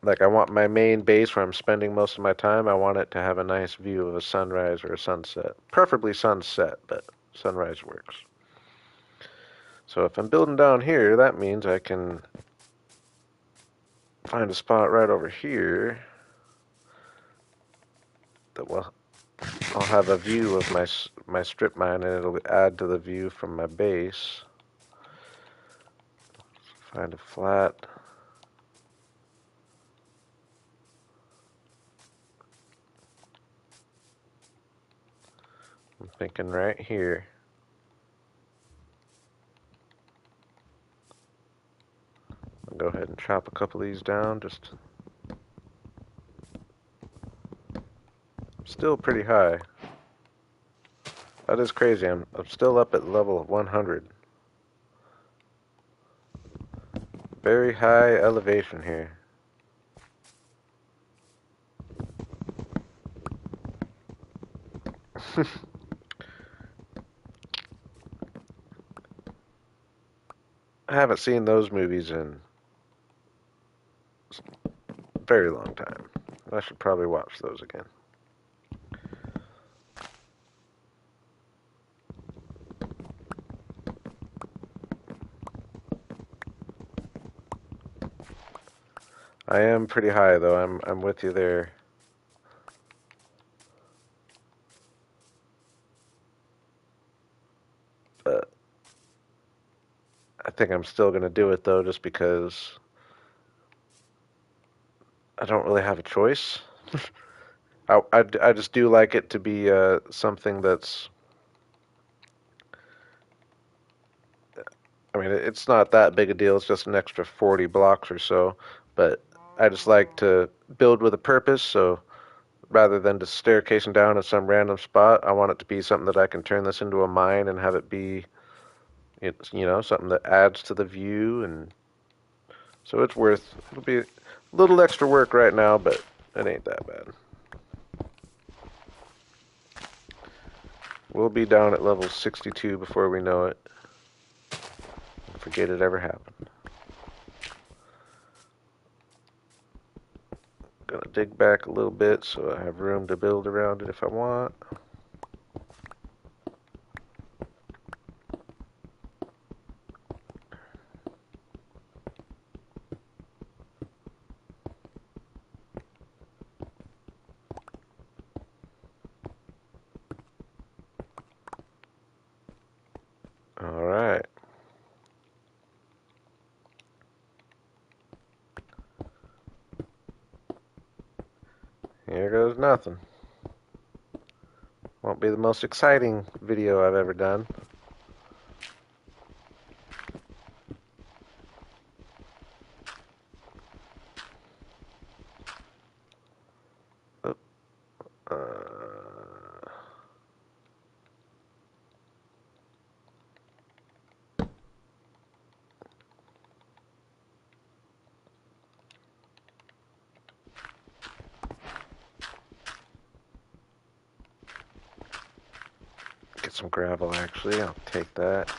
like I want my main base where I'm spending most of my time, I want it to have a nice view of a sunrise or a sunset. Preferably sunset, but sunrise works. So if I'm building down here, that means I can find a spot right over here that will I'll have a view of my strip mine and it'll add to the view from my base. Find a flat. I'm thinking right here. Go ahead and chop a couple of these down. Just still pretty high. That is crazy. I'm still up at level 100. Very high elevation here. I haven't seen those movies in a very long time. I should probably watch those again. I am pretty high though. I'm with you there. But I think I'm still gonna do it though, just because I don't really have a choice. I just do like it to be something that's. I mean, it's not that big a deal. It's just an extra 40 blocks or so. But I just like to build with a purpose. So rather than just staircasing down at some random spot, I want it to be something that I can turn this into a mine and have it be, something that adds to the view. And so it'll be a little extra work right now, but it ain't that bad. We'll be down at level 62 before we know it. Forget it ever happened. Gonna dig back a little bit so I have room to build around it if I want. Alright. Here goes nothing. Won't be the most exciting video I've ever done. Oh, get some gravel actually, I'll take that.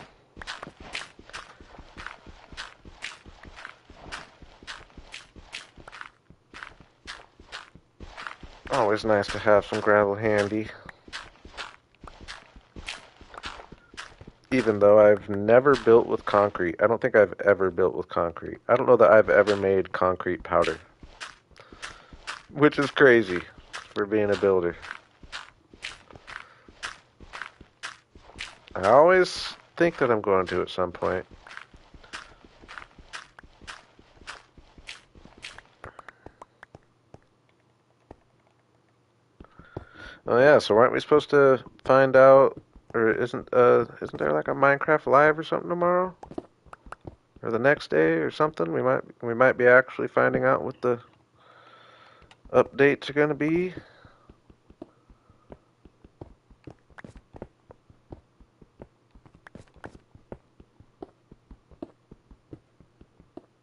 Always nice to have some gravel handy. Even though I've never built with concrete. I don't think I've ever built with concrete. I don't know that I've ever made concrete powder. Which is crazy for being a builder. I always think that I'm going to at some point. Oh yeah, so aren't we supposed to find out, or isn't there like a Minecraft Live or something tomorrow? Or the next day or something? We might be actually finding out what the updates are gonna be.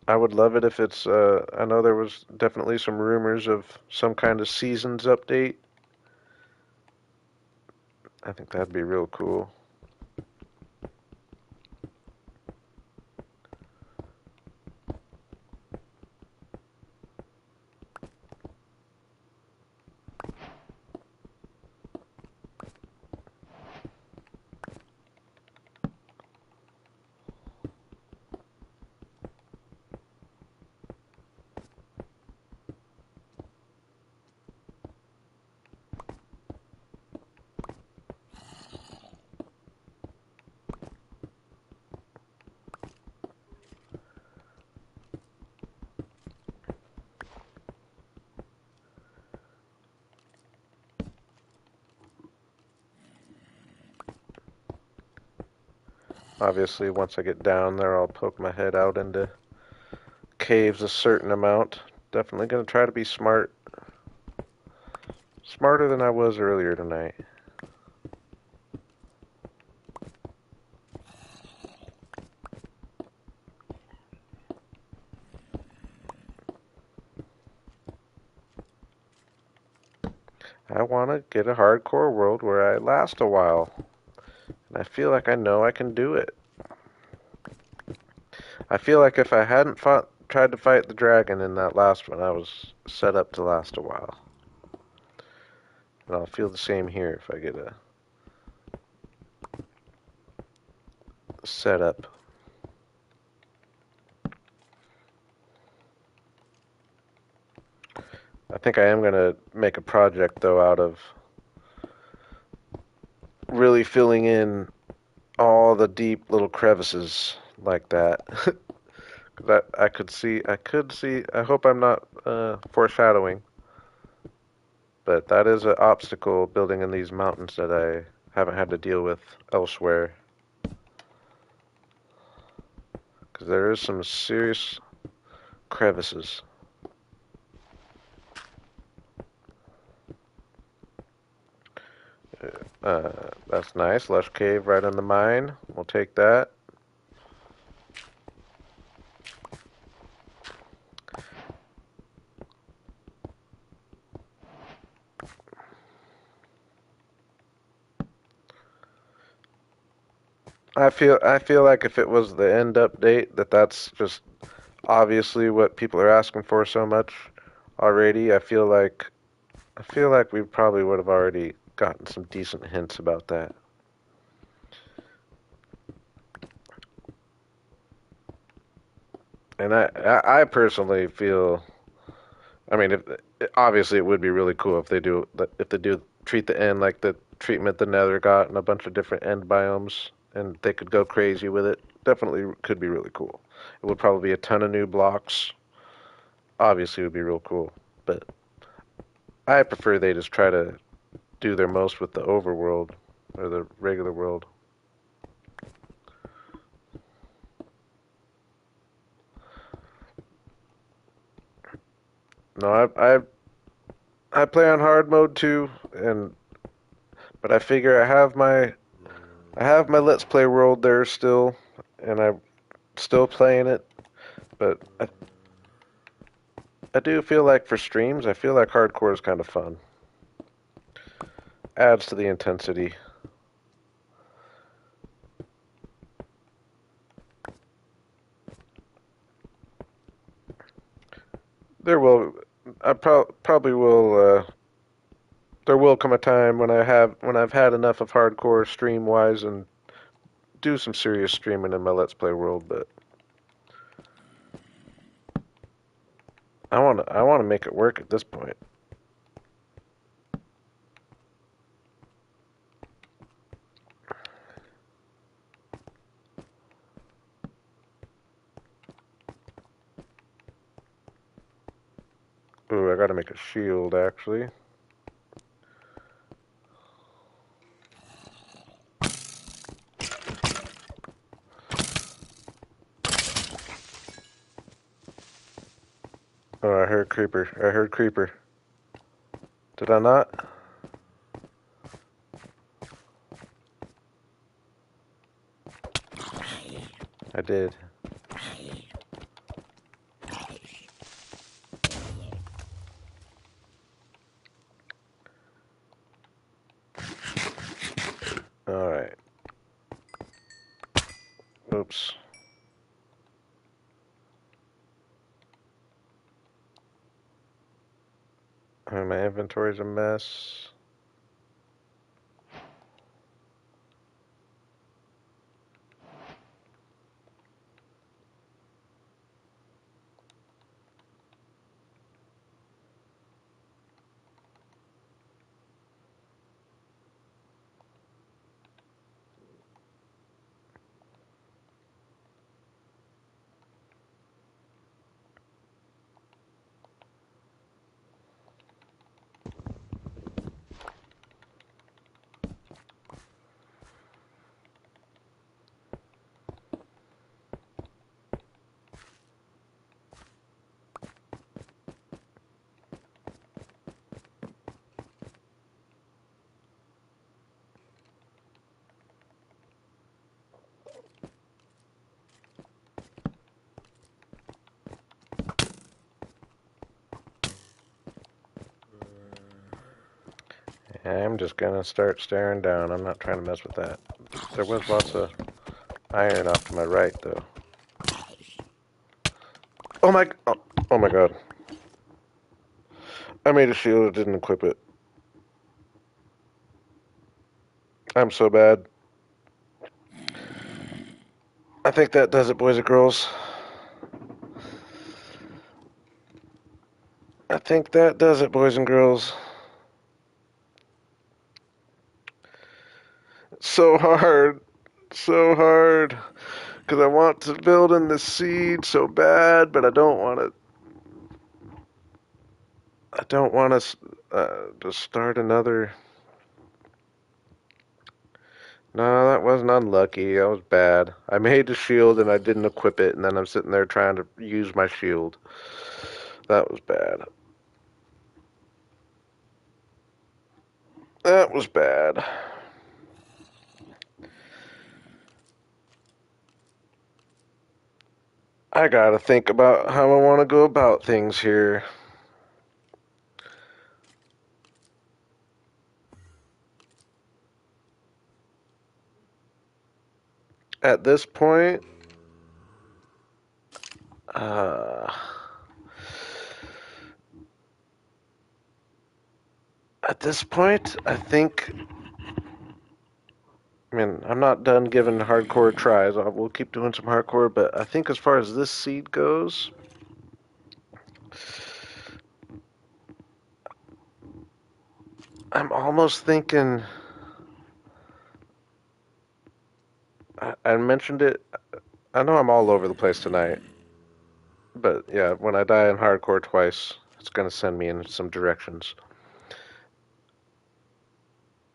I would love it if it's I know there was definitely some rumors of some kind of seasons update. I think that'd be real cool. Obviously, once I get down there, I'll poke my head out into caves a certain amount. Definitely gonna try to be smart. Smarter than I was earlier tonight. I want to get a hardcore world where I last a while. And I feel like I know I can do it. I feel like if I hadn't tried to fight the dragon in that last one, I was set up to last a while. And I'll feel the same here if I get a setup. I think I am going to make a project, though, out of really filling in all the deep little crevices like that. That I could see, I hope I'm not foreshadowing, but that is an obstacle building in these mountains that I haven't had to deal with elsewhere. Because there is some serious crevices. That's nice. Lush cave right in the mine. We'll take that. I feel like if it was the end update, that's just obviously what people are asking for so much already. I feel like we probably would have already gotten some decent hints about that. And I personally feel, I mean, if obviously it would be really cool if they do treat the end like the treatment the Nether got and a bunch of different end biomes, and they could go crazy with it. Definitely could be really cool. It would probably be a ton of new blocks. Obviously, it would be real cool, but I prefer they just try to do their most with the overworld or the regular world. No, I play on hard mode too, and but I figure I have my Let's Play world there still, and I'm still playing it. But I do feel like for streams, I feel like hardcore is kind of fun. Adds to the intensity. There will, I probably will. There will come a time when I've had enough of hardcore stream wise and do some serious streaming in my Let's Play world. But I want to make it work at this point. Ooh, I gotta make a shield actually. Oh, I heard creeper. I heard creeper. Did I not? I did. Alright. Oops. My inventory's a mess. I'm just gonna start staring down. I'm not trying to mess with that. There was lots of iron off to my right, though. Oh my god. I made a shield, didn't equip it. I'm so bad. I think that does it, boys and girls. I think that does it, boys and girls. So hard. So hard. Because I want to build in the seed so bad, but I don't want to. I don't want to start another. No, that wasn't unlucky. That was bad. I made the shield and I didn't equip it, and then I'm sitting there trying to use my shield. That was bad. That was bad. I gotta think about how I want to go about things here. At this point, uh, I think. I mean, I'm not done giving hardcore tries. We'll keep doing some hardcore, but I think as far as this seed goes, I'm almost thinking. I mentioned it. I know I'm all over the place tonight, but yeah, when I die in hardcore twice, it's gonna send me in some directions.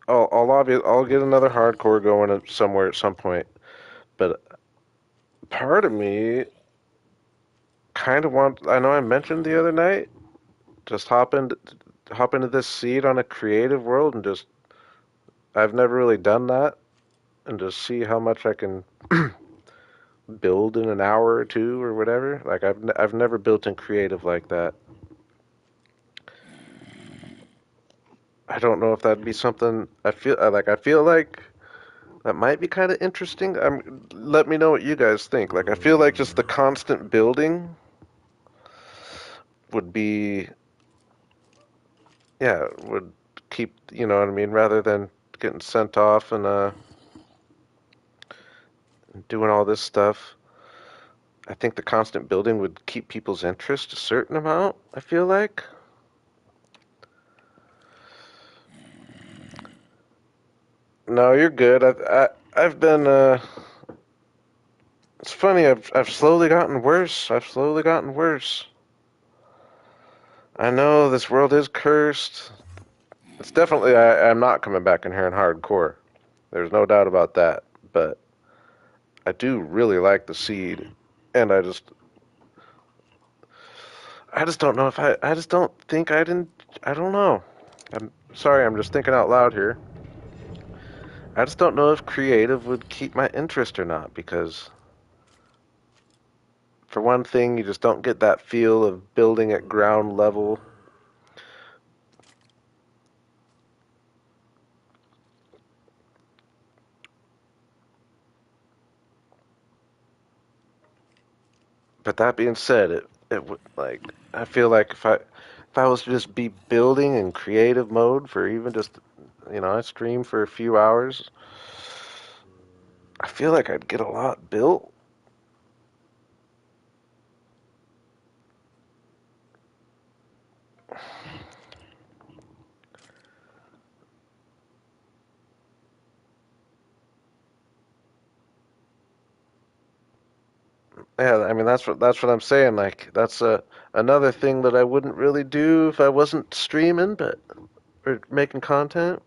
I'll get another hardcore going somewhere at some point, but part of me kind of want. I know I mentioned the other night, just hop into this seed on a creative world and just. I've never really done that, and just see how much I can build in an hour or two or whatever. Like I've never built in creative like that. I don't know if that'd be something I feel like that might be kind of interesting. Let me know what you guys think. Like I feel like just the constant building would be would keep, you know what I mean, rather than getting sent off and doing all this stuff. I think the constant building would keep people's interest a certain amount, I feel like. No, you're good. I've been it's funny. I've slowly gotten worse. I've slowly gotten worse. I know this world is cursed. It's definitely I'm not coming back in here in hardcore. There's no doubt about that. But I do really like the seed, and I just don't know if I just don't think I didn't. I don't know. I'm sorry. I'm just thinking out loud here. I just don't know if creative would keep my interest or not because for one thing, you just don't get that feel of building at ground level. But that being said, it would like I feel like if I was to just be building in creative mode for even just I stream for a few hours, I feel like I'd get a lot built. Yeah, I mean that's what I'm saying. Like that's another thing that I wouldn't really do if I wasn't streaming, but or making content.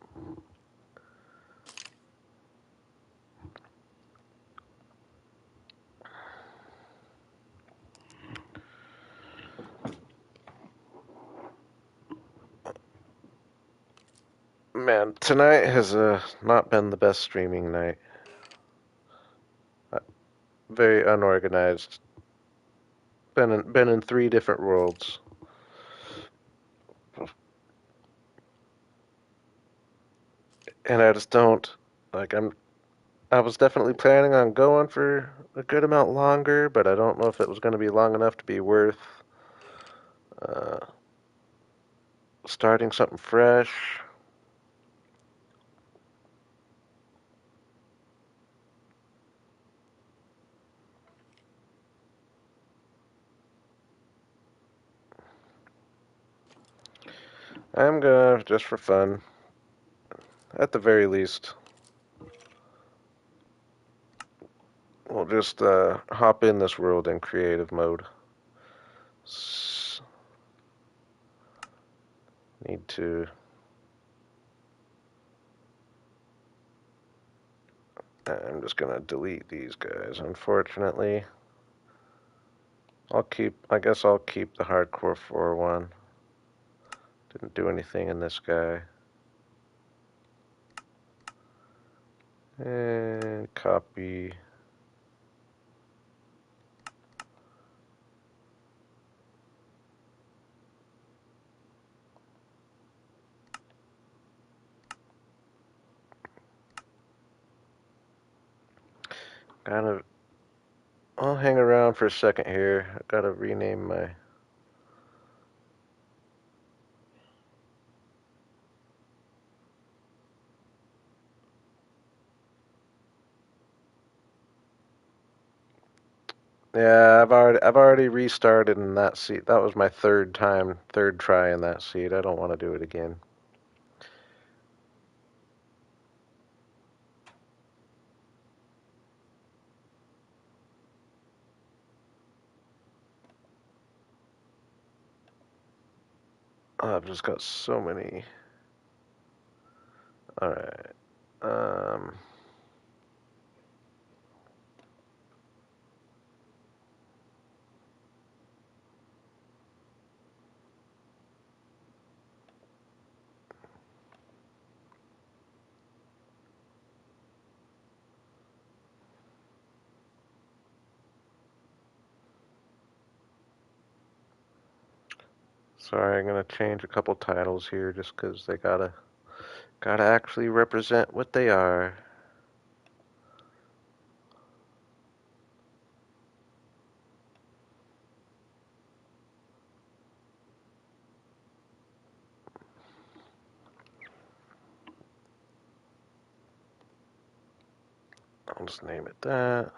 Man, tonight has not been the best streaming night. Uh, Very unorganized. Been in three different worlds. and I just don't like. I was definitely planning on going for a good amount longer, but I don't know if it was going to be long enough to be worth uh, starting something fresh. I'm gonna, just for fun, at the very least, we'll just hop in this world in creative mode. Need to. I'm just gonna delete these guys. Unfortunately, I guess I'll keep the hardcore 4-1. Didn't do anything in this guy. And copy. Kind of. I'll hang around for a second here. I gotta rename my. Yeah, I've already restarted in that seat. That was my third try in that seat. I don't want to do it again. Oh, I've just got so many. All right. Um, Sorry, I'm gonna change a couple titles here just 'cause they gotta actually represent what they are. I'll just name it that.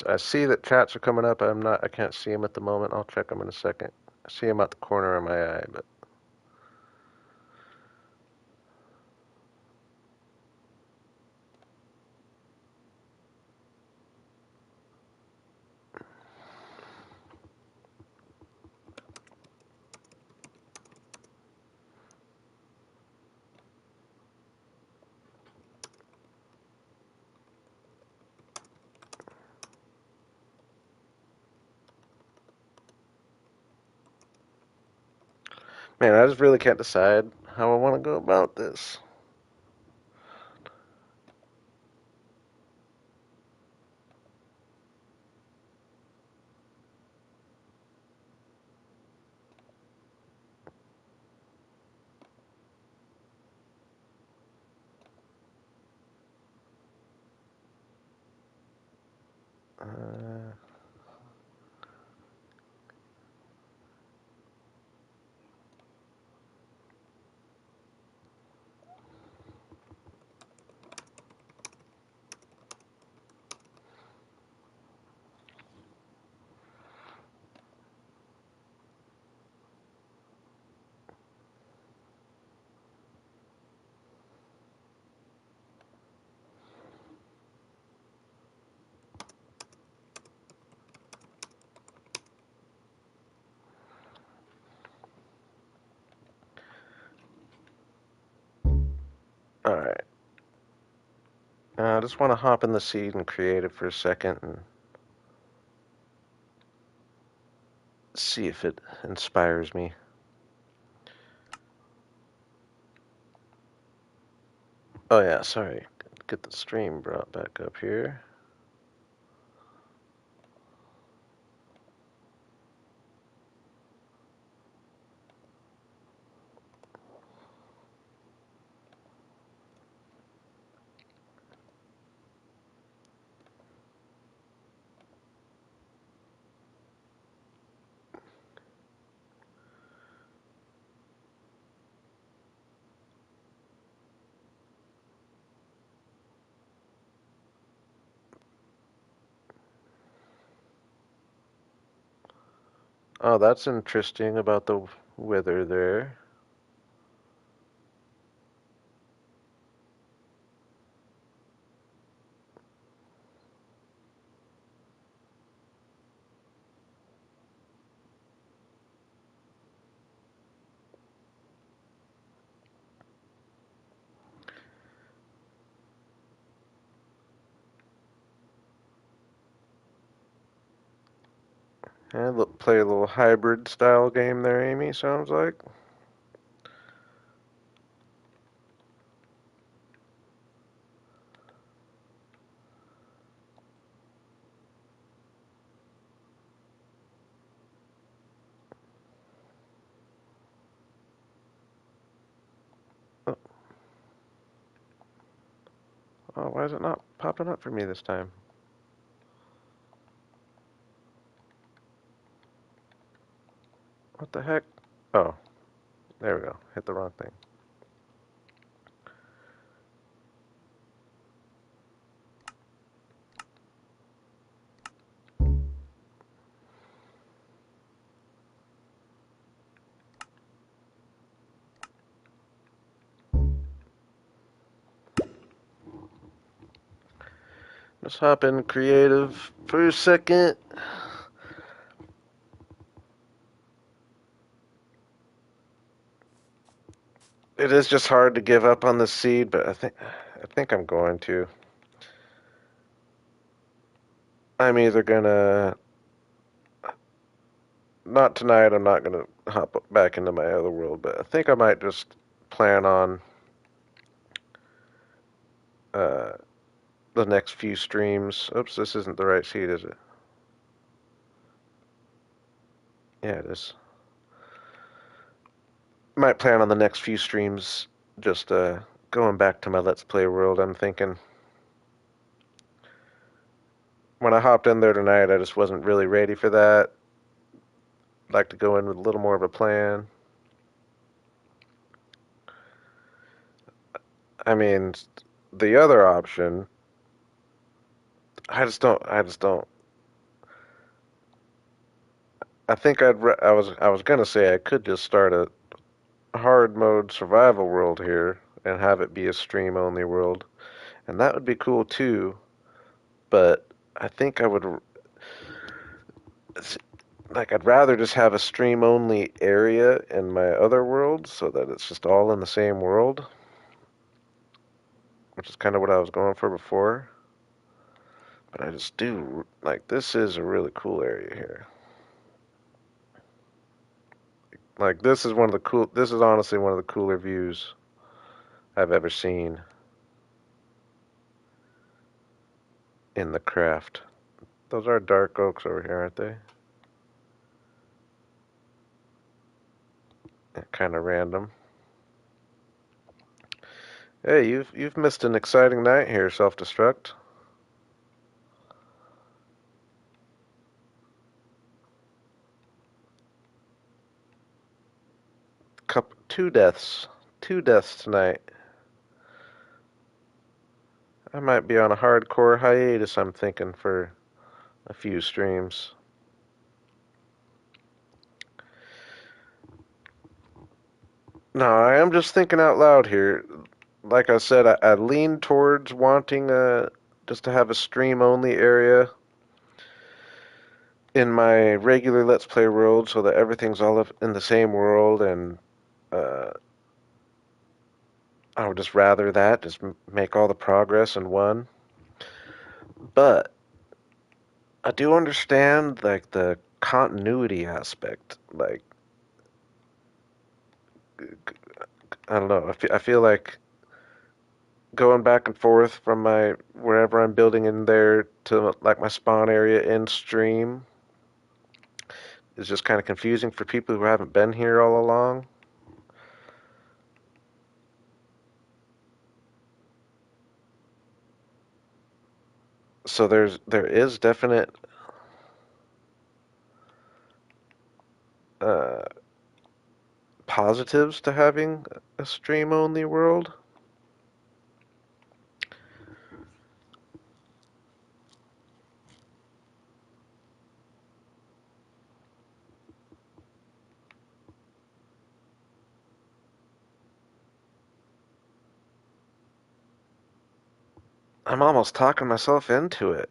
I see that chats are coming up. I can't see them at the moment. I'll check them in a second. I see them at the corner of my eye, but man, I just really can't decide how I want to go about this. Uh, all right. I just want to hop in the seed and create it for a second. And See if it inspires me. Oh yeah, sorry. Get the stream brought back up here. Oh, that's interesting about the weather there. Yeah, play a little hybrid style game there, Amy, sounds like. Oh, oh, why is it not popping up for me this time? What the heck? Oh, there we go. Hit the wrong thing. Let's hop in creative for a second. It is just hard to give up on the seed, but I think I'm going to. I'm either gonna not tonight. I'm not gonna hop back into my other world, but I think I might just plan on uh, the next few streams. Oops, this isn't the right seed, is it? Yeah, it is. Might plan on the next few streams just going back to my Let's Play world. I'm thinking when I hopped in there tonight, I just wasn't really ready for that. I'd like to go in with a little more of a plan. I mean, the other option, I just don't. I think I was gonna say I could just start a hard mode survival world here and have it be a stream only world, and that would be cool too. But I think I would like I'd rather just have a stream only area in my other world so that it's just all in the same world, which is kind of what I was going for before. But I just do like this is a really cool area here. Like this is honestly one of the cooler views I've ever seen in the craft. Those are dark oaks over here, aren't they? Kind of random. Hey, you've missed an exciting night here, self-destruct. Two deaths. Two deaths tonight. I might be on a hardcore hiatus, I'm thinking, for a few streams. No, I am just thinking out loud here. Like I said, I lean towards wanting just to have a stream only area in my regular Let's Play world so that everything's all in the same world, and uh, I would just rather that, just make all the progress in one. But I do understand like the continuity aspect. Like, I don't know. I feel like going back and forth from my wherever I'm building in there to like my spawn area in stream is just kind of confusing for people who haven't been here all along. So there is definite uh, positives to having a stream only world. I'm almost talking myself into it.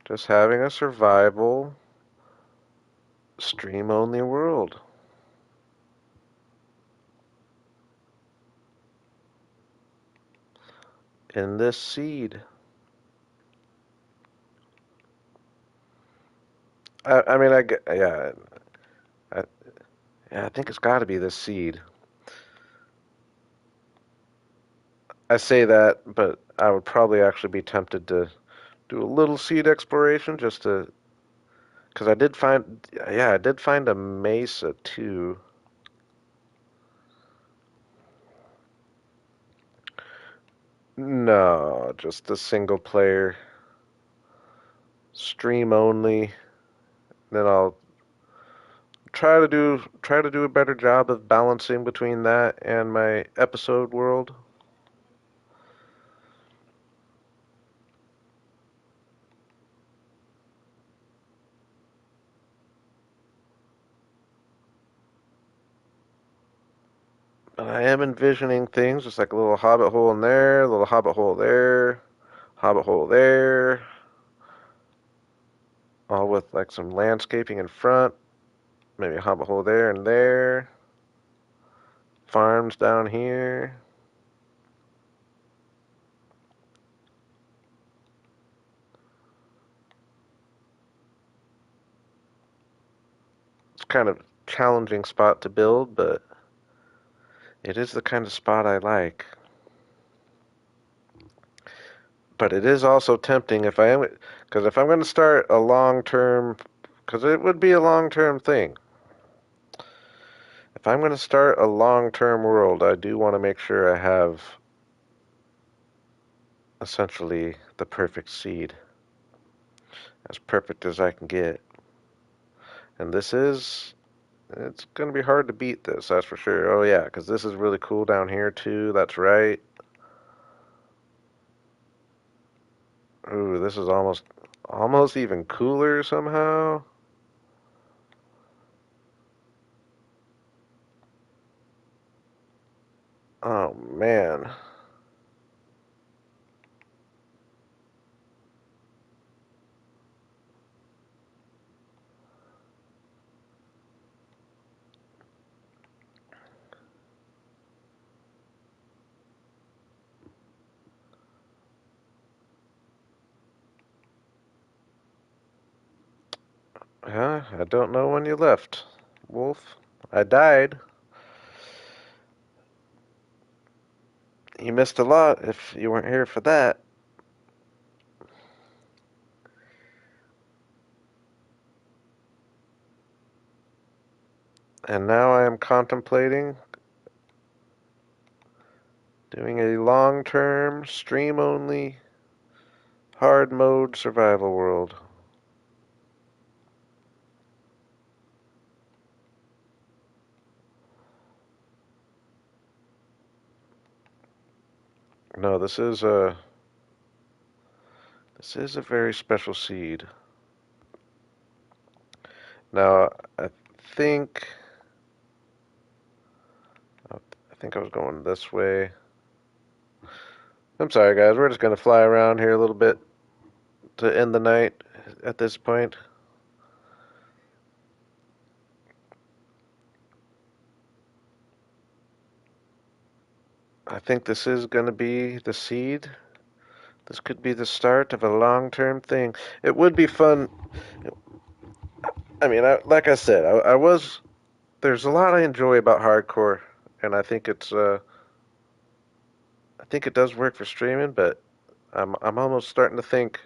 Just having a survival stream only world in this seed. I mean, I, yeah, I think it's got to be this seed. I say that, but I would probably actually be tempted to do a little seed exploration just to, because I did find a mesa too. No, just a single player, stream only. Then I'll try to do a better job of balancing between that and my episode world. But I am envisioning things just like a little hobbit hole in there, a little hobbit hole there, hobbit hole there, all with like some landscaping in front, maybe a hobbit hole there and there, farms down here. It's kind of challenging spot to build, but it is the kind of spot I like. But it is also tempting if I am, because if I'm going to start a long term, because it would be a long term thing. If I'm going to start a long term world, I do want to make sure I have essentially the perfect seed, as perfect as I can get. And it's going to be hard to beat this, that's for sure. Oh, yeah, because this is really cool down here, too. That's right. Ooh, this is almost even cooler somehow. Oh, man. Huh? I don't know when you left, Wolf. I died. You missed a lot if you weren't here for that. And now I am contemplating doing a long-term, stream-only, hard mode survival world. No, this is a very special seed. Now, I think I think I was going this way. I'm sorry, guys. We're just gonna fly around here a little bit to end the night at this point. I think this is going to be the seed. This could be the start of a long-term thing. It would be fun. I mean, like I said, I was. There's a lot I enjoy about hardcore, and I think it does work for streaming, but I'm almost starting to think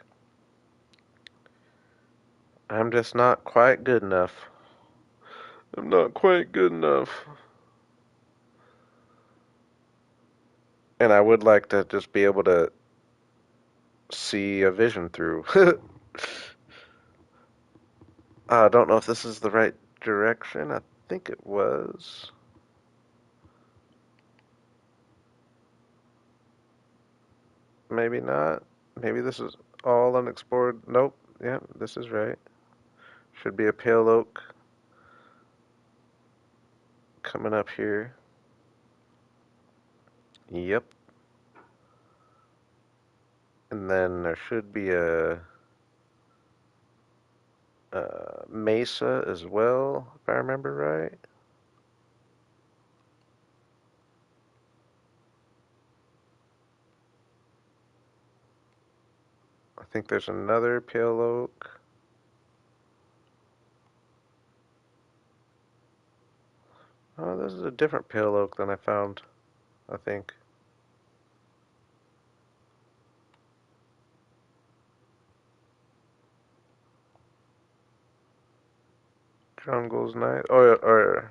I'm just not quite good enough. I'm not quite good enough. And I would like to just be able to see a vision through. I don't know if this is the right direction. I think it was. Maybe not. Maybe this is all unexplored. Nope. Yeah, this is right. Should be a pale oak coming up here. Yep. And then there should be a mesa as well, if I remember right. I think there's another pale oak. Oh, this is a different pale oak than I found, I think. Jungle's nice. Oh,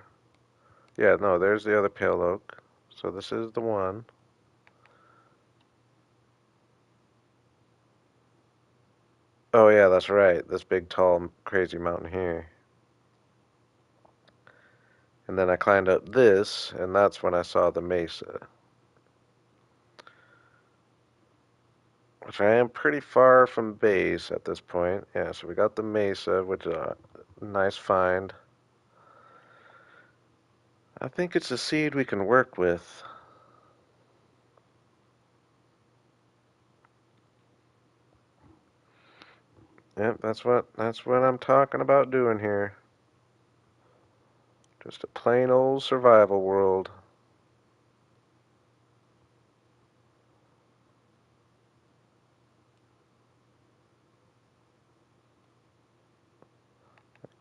yeah, no, there's the other pale oak. So this is the one. Oh, yeah, that's right. This big, tall, crazy mountain here. And then I climbed up this, and that's when I saw the mesa. Which I am pretty far from base at this point. Yeah, so we got the mesa, which is a nice find. I think it's a seed we can work with. Yep, that's what I'm talking about doing here. Just a plain old survival world.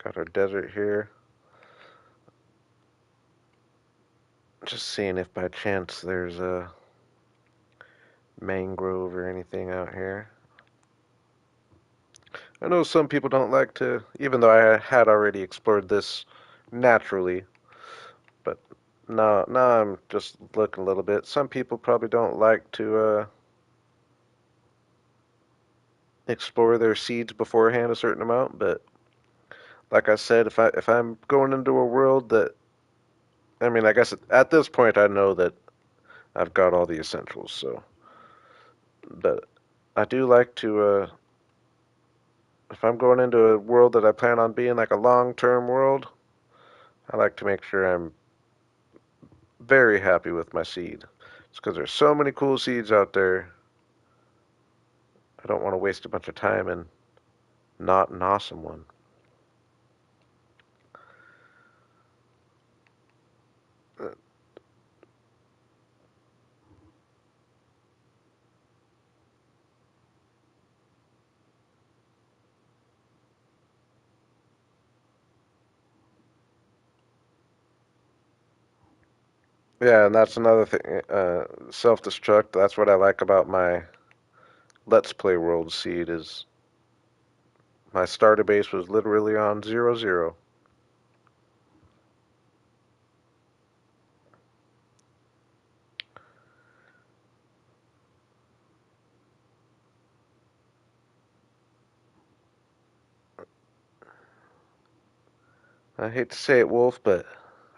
Got our desert here. Just seeing if by chance there's a mangrove or anything out here. I know some people don't like to, even though I had already explored this naturally, but now I'm just looking a little bit. Some people probably don't like to explore their seeds beforehand a certain amount, but like I said, if I'm going into a world that, I mean, I guess at this point I know that I've got all the essentials, so, but I do like to if I'm going into a world that I plan on being like a long-term world, I like to make sure I'm very happy with my seed. It's because there's so many cool seeds out there. I don't want to waste a bunch of time and not an awesome one. Yeah, and that's another thing. Self-destruct. That's what I like about my Let's Play World seed is my starter base was literally on 0, 0. I hate to say it, Wolf, but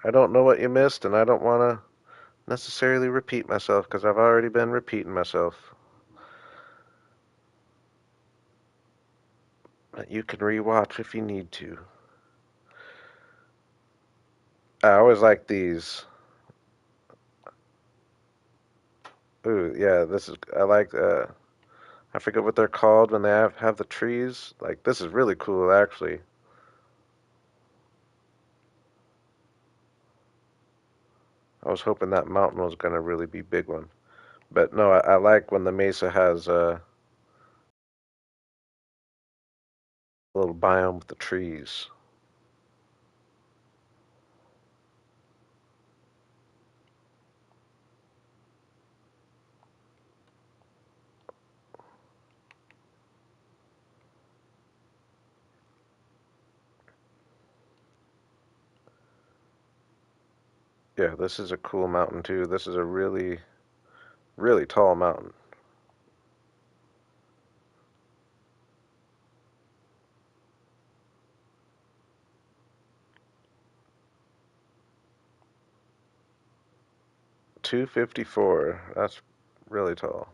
I don't know what you missed, and I don't want to necessarily repeat myself because I've already been repeating myself. But you can rewatch if you need to. I always like these. Ooh, yeah, this is. I like. I forget what they're called when they have the trees. Like this is really cool, actually. I was hoping that mountain was gonna really be big one. But no, I like when the mesa has a little biome with the trees. Yeah, this is a cool mountain too. This is a really, really tall mountain. 254. That's really tall.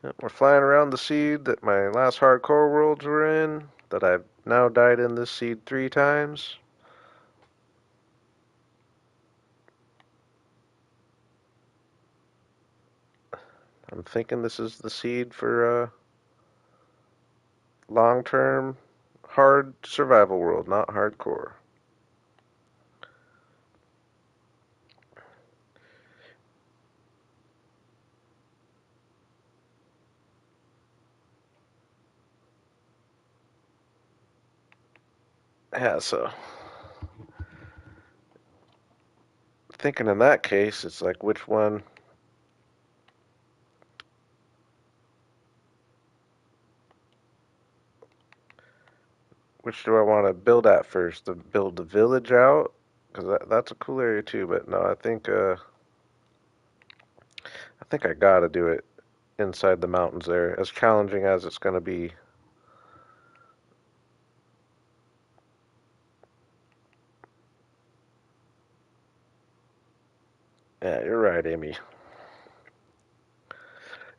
Yep, we're flying around the seed that my last hardcore worlds were in, that I've now died in this seed 3 times. I'm thinking this is the seed for long-term hard survival world, not hardcore. Yeah, so thinking in that case, it's like which do I want to build at first? To build the village out, because that's a cool area too. But no, I think I gotta do it inside the mountains there, as challenging as it's gonna be. Yeah, you're right, Amy.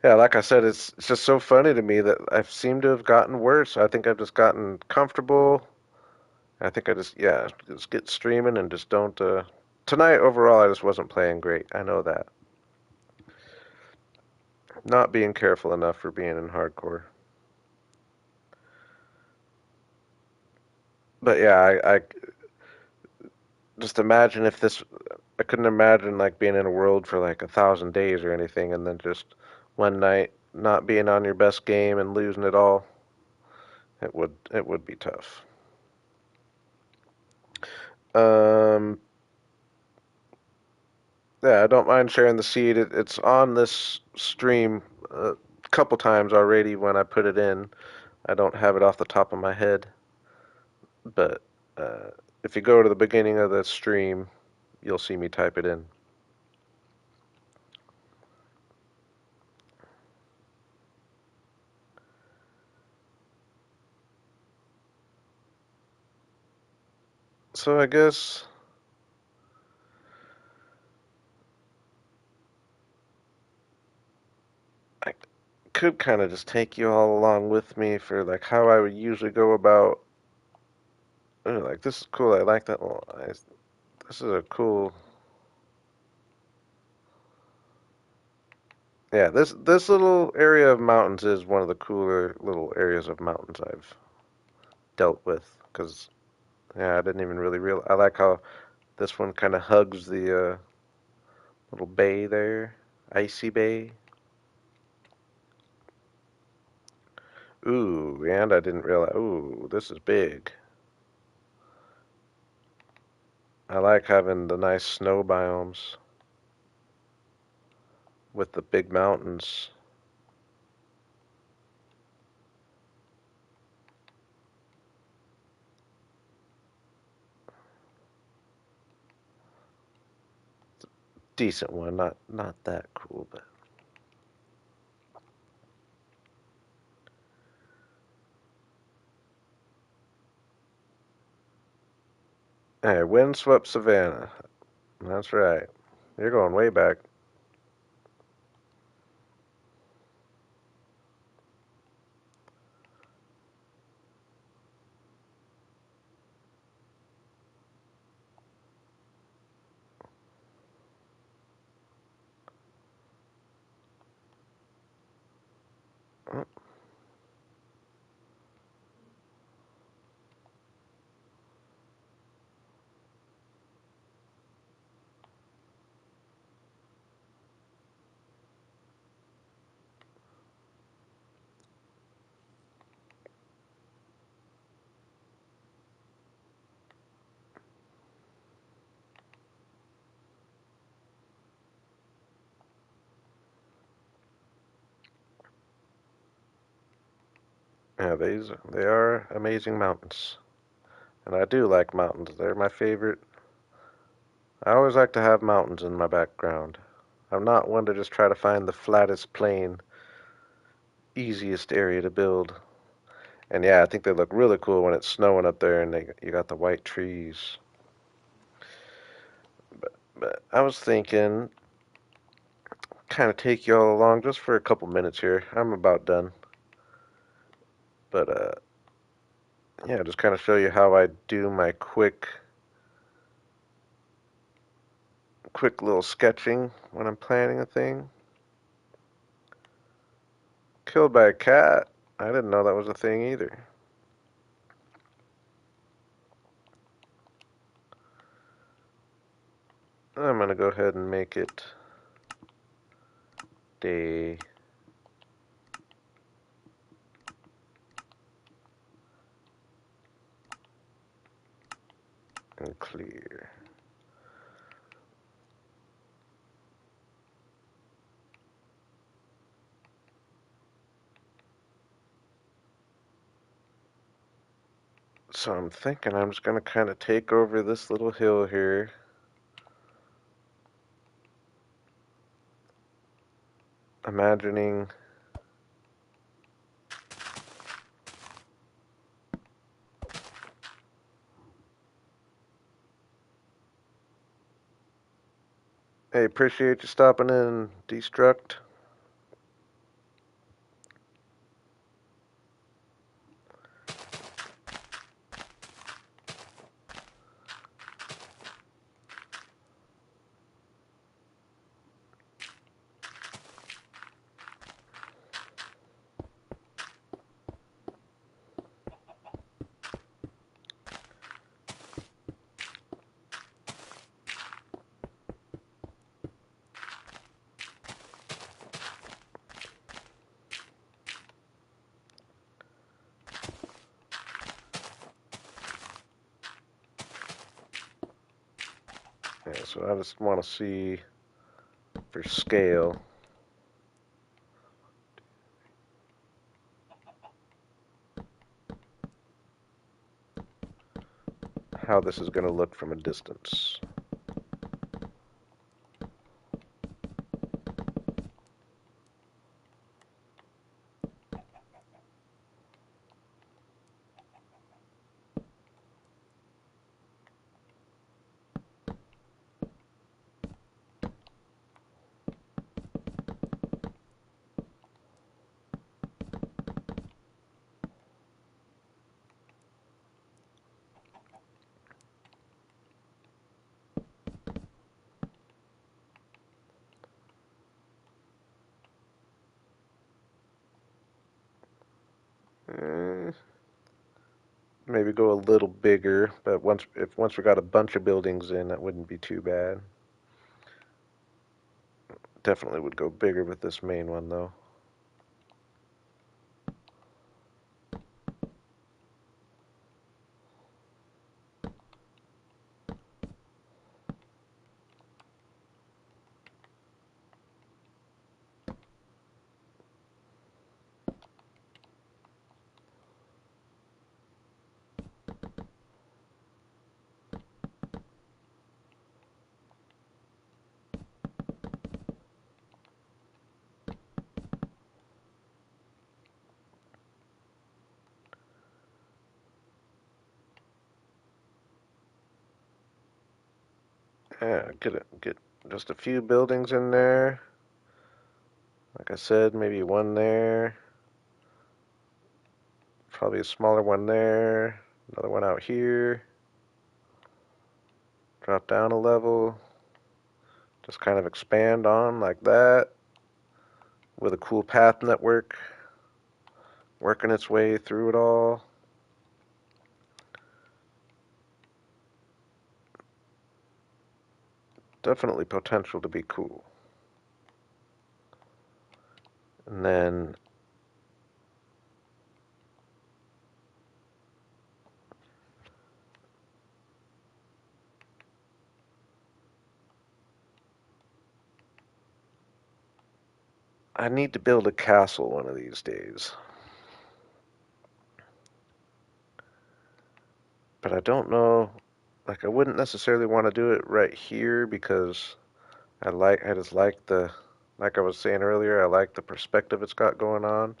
Yeah, like I said, it's just so funny to me that I seem to have gotten worse. I think I've just gotten comfortable. I think I just get streaming and just don't. Tonight overall, I just wasn't playing great. I know that. Not being careful enough for being in hardcore. But yeah, I just imagine if this. I couldn't imagine like being in a world for like 1,000 days or anything, and then just one night not being on your best game and losing it all. It would be tough. Um, Yeah, I don't mind sharing the seed. It's on this stream a couple times already when I put it in. I don't have it off the top of my head, but if you go to the beginning of the stream, you'll see me type it in. So I guess I could kind of just take you all along with me for like how I would usually go about. Like this is cool. I like that. This is a cool. Yeah, this little area of mountains is one of the cooler little areas of mountains I've dealt with because yeah, I didn't even really realize. I like how this one kind of hugs the little bay there, icy bay. Ooh, and I didn't realize. Ooh, this is big. I like having the nice snow biomes with the big mountains. Decent one, not that cool, but hey, windswept savanna. That's right. You're going way back. Yeah, they are amazing mountains. And I do like mountains. They're my favorite. I always like to have mountains in my background. I'm not one to just try to find the flattest plain, easiest area to build. And yeah, I think they look really cool when it's snowing up there and you got the white trees. But I was thinking, kind of take y'all along just for a couple minutes here. I'm about done. But yeah, just kind of show you how I do my quick little sketching when I'm planning a thing. Killed by a cat. I didn't know that was a thing either. I'm gonna go ahead and make it day and clear. So I'm thinking I'm just gonna kind of take over this little hill here. Imagining Hey, appreciate you stopping in, Destruct. Yeah, so I just want to see for scale how this is going to look from a distance. Eh, maybe go a little bigger, but once we got a bunch of buildings in, that wouldn't be too bad. Definitely would go bigger with this main one though. Yeah, get just a few buildings in there. Like I said, maybe one there. Probably a smaller one there. Another one out here. Drop down a level. Just kind of expand on like that. With a cool path network working its way through it all. Definitely potential to be cool. And then I need to build a castle one of these days. But I don't know, like I wouldn't necessarily want to do it right here because I just like like I was saying earlier, I like the perspective it's got going on.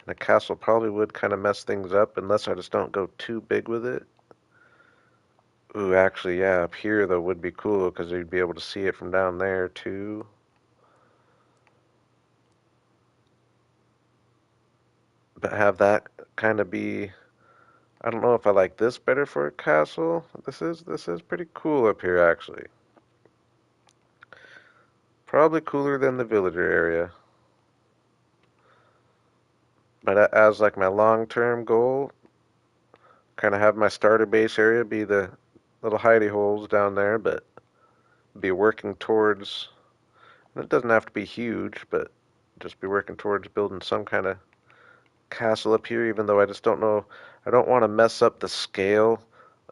And a castle probably would kind of mess things up unless I just don't go too big with it. Ooh, actually, yeah, up here though would be cool because you'd be able to see it from down there too. But have that kind of be, I don't know if I like this better for a castle. This is pretty cool up here actually. Probably cooler than the villager area. But as like my long-term goal, kind of have my starter base area be the little hidey holes down there, but be working towards, it doesn't have to be huge, but just be working towards building some kind of castle up here, even though I just don't know. I don't want to mess up the scale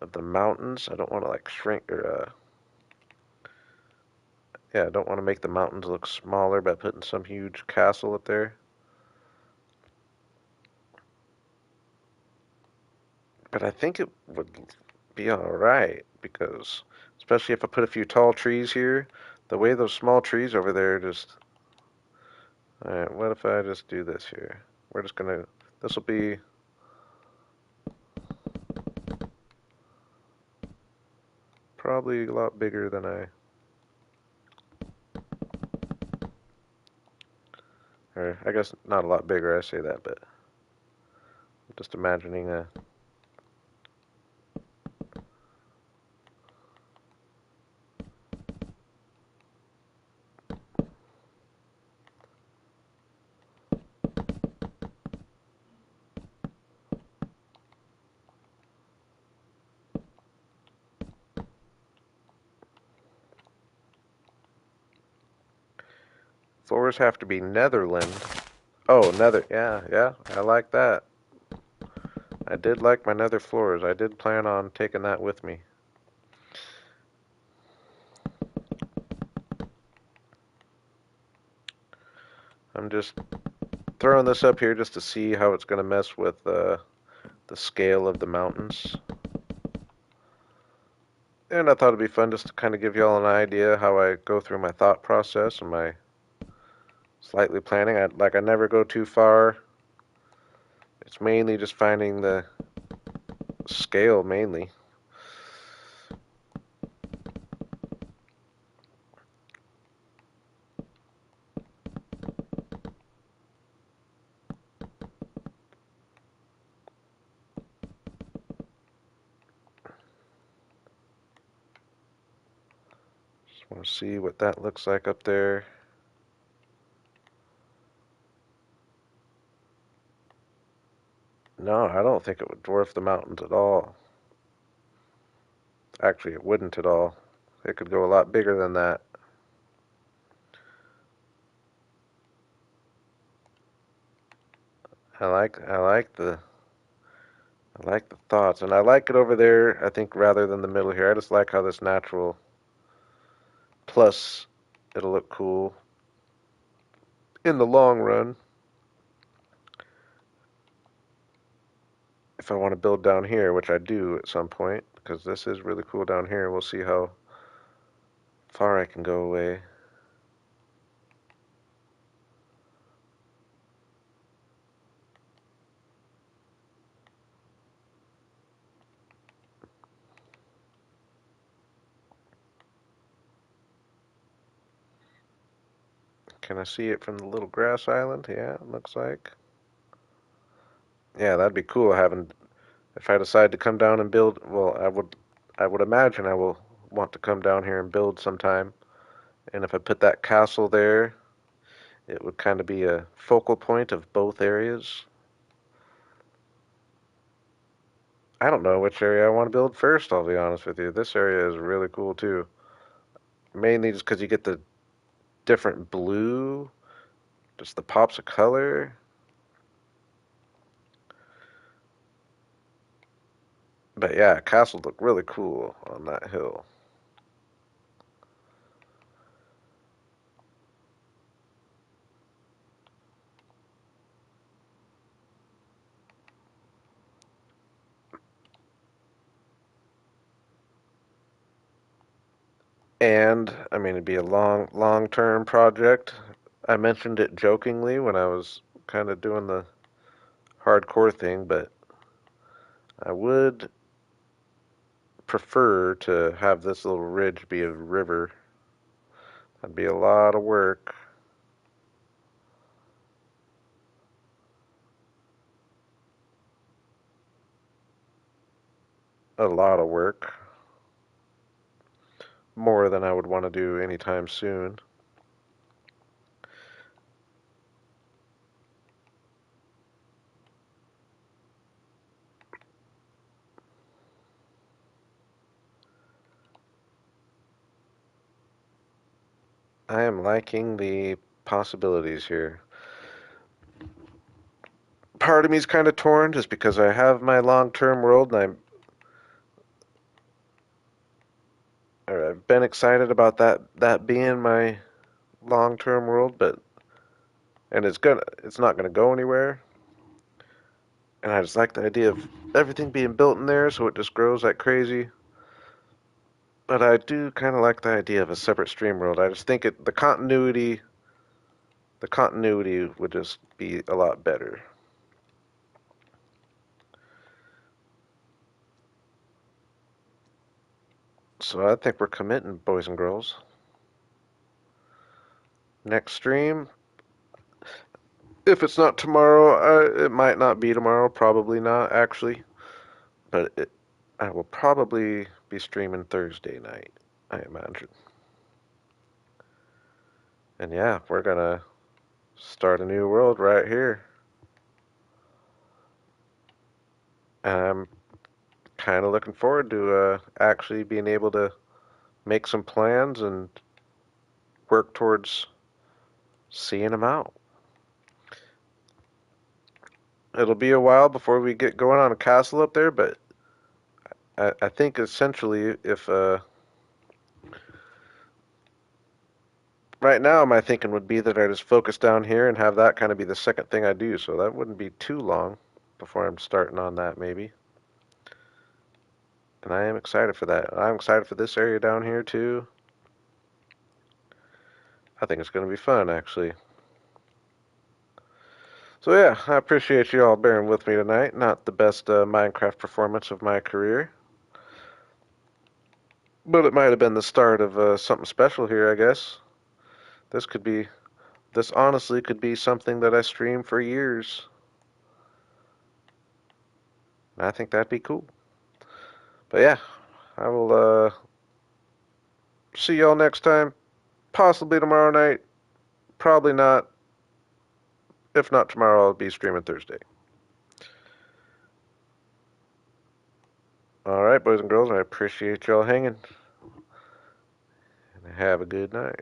of the mountains. I don't want to like shrink or, yeah, I don't want to make the mountains look smaller by putting some huge castle up there. But I think it would be alright because, especially if I put a few tall trees here, the way those small trees over there just. Alright, what if I just do this here? We're just gonna. This will be. Probably a lot bigger than I. Or, I guess not a lot bigger, I say that, but. Just imagining a. Floors have to be Netherland. Oh, nether. Yeah, yeah, I like that. I did like my nether floors. I did plan on taking that with me. I'm just throwing this up here just to see how it's going to mess with the scale of the mountains. And I thought it'd be fun just to kind of give y'all an idea how I go through my thought process and my slightly planning. I never go too far. It's mainly just finding the scale mainly. Just want to see what that looks like up there. No, I don't think it would dwarf the mountains at all. Actually, it wouldn't at all. It could go a lot bigger than that. I like the thoughts, and I like it over there. I think rather than the middle here, I just like how this natural. Plus, it'll look cool in the long run. If I want to build down here, which I do at some point, because this is really cool down here. We'll see how far I can go away. Can I see it from the little grass island? Yeah, it looks like. Yeah, that'd be cool having if I decide to come down and build, well, I would imagine I will want to come down here and build sometime. And if I put that castle there, it would kind of be a focal point of both areas. I don't know which area I want to build first, I'll be honest with you. This area is really cool too. Mainly just because you get the different blue, just the pops of color. But yeah, castle look really cool on that hill. And I mean, it'd be a long-term project. I mentioned it jokingly when I was kind of doing the hardcore thing, but I would prefer to have this little ridge be a river. That'd be a lot of work. A lot of work. More than I would want to do anytime soon. I am liking the possibilities here. Part of me is kind of torn just because I have my long-term world and I've been excited about that being my long-term world, but and it's not gonna go anywhere. And I just like the idea of everything being built in there, so it just grows like crazy. But I do kind of like the idea of a separate stream world. I just think the continuity would just be a lot better. So I think we're committing, boys and girls. Next stream, if it's not tomorrow, it might not be tomorrow. Probably not, actually. But I will probably be streaming Thursday night, I imagine. And yeah, we're gonna start a new world right here. And I'm kind of looking forward to actually being able to make some plans and work towards seeing them out. It'll be a while before we get going on a castle up there, but I think essentially if right now my thinking would be that I just focus down here and have that kind of be the second thing I do, so that wouldn't be too long before I'm starting on that maybe. And I am excited for that. I'm excited for this area down here too. I think it's going to be fun actually. So yeah, I appreciate you all bearing with me tonight. Not the best Minecraft performance of my career, but it might have been the start of something special here, I guess. This could be, this honestly could be something that I stream for years. And I think that'd be cool. But yeah, I will see y'all next time. Possibly tomorrow night. Probably not. If not tomorrow, I'll be streaming Thursday. All right, boys and girls, I appreciate y'all hanging. And have a good night.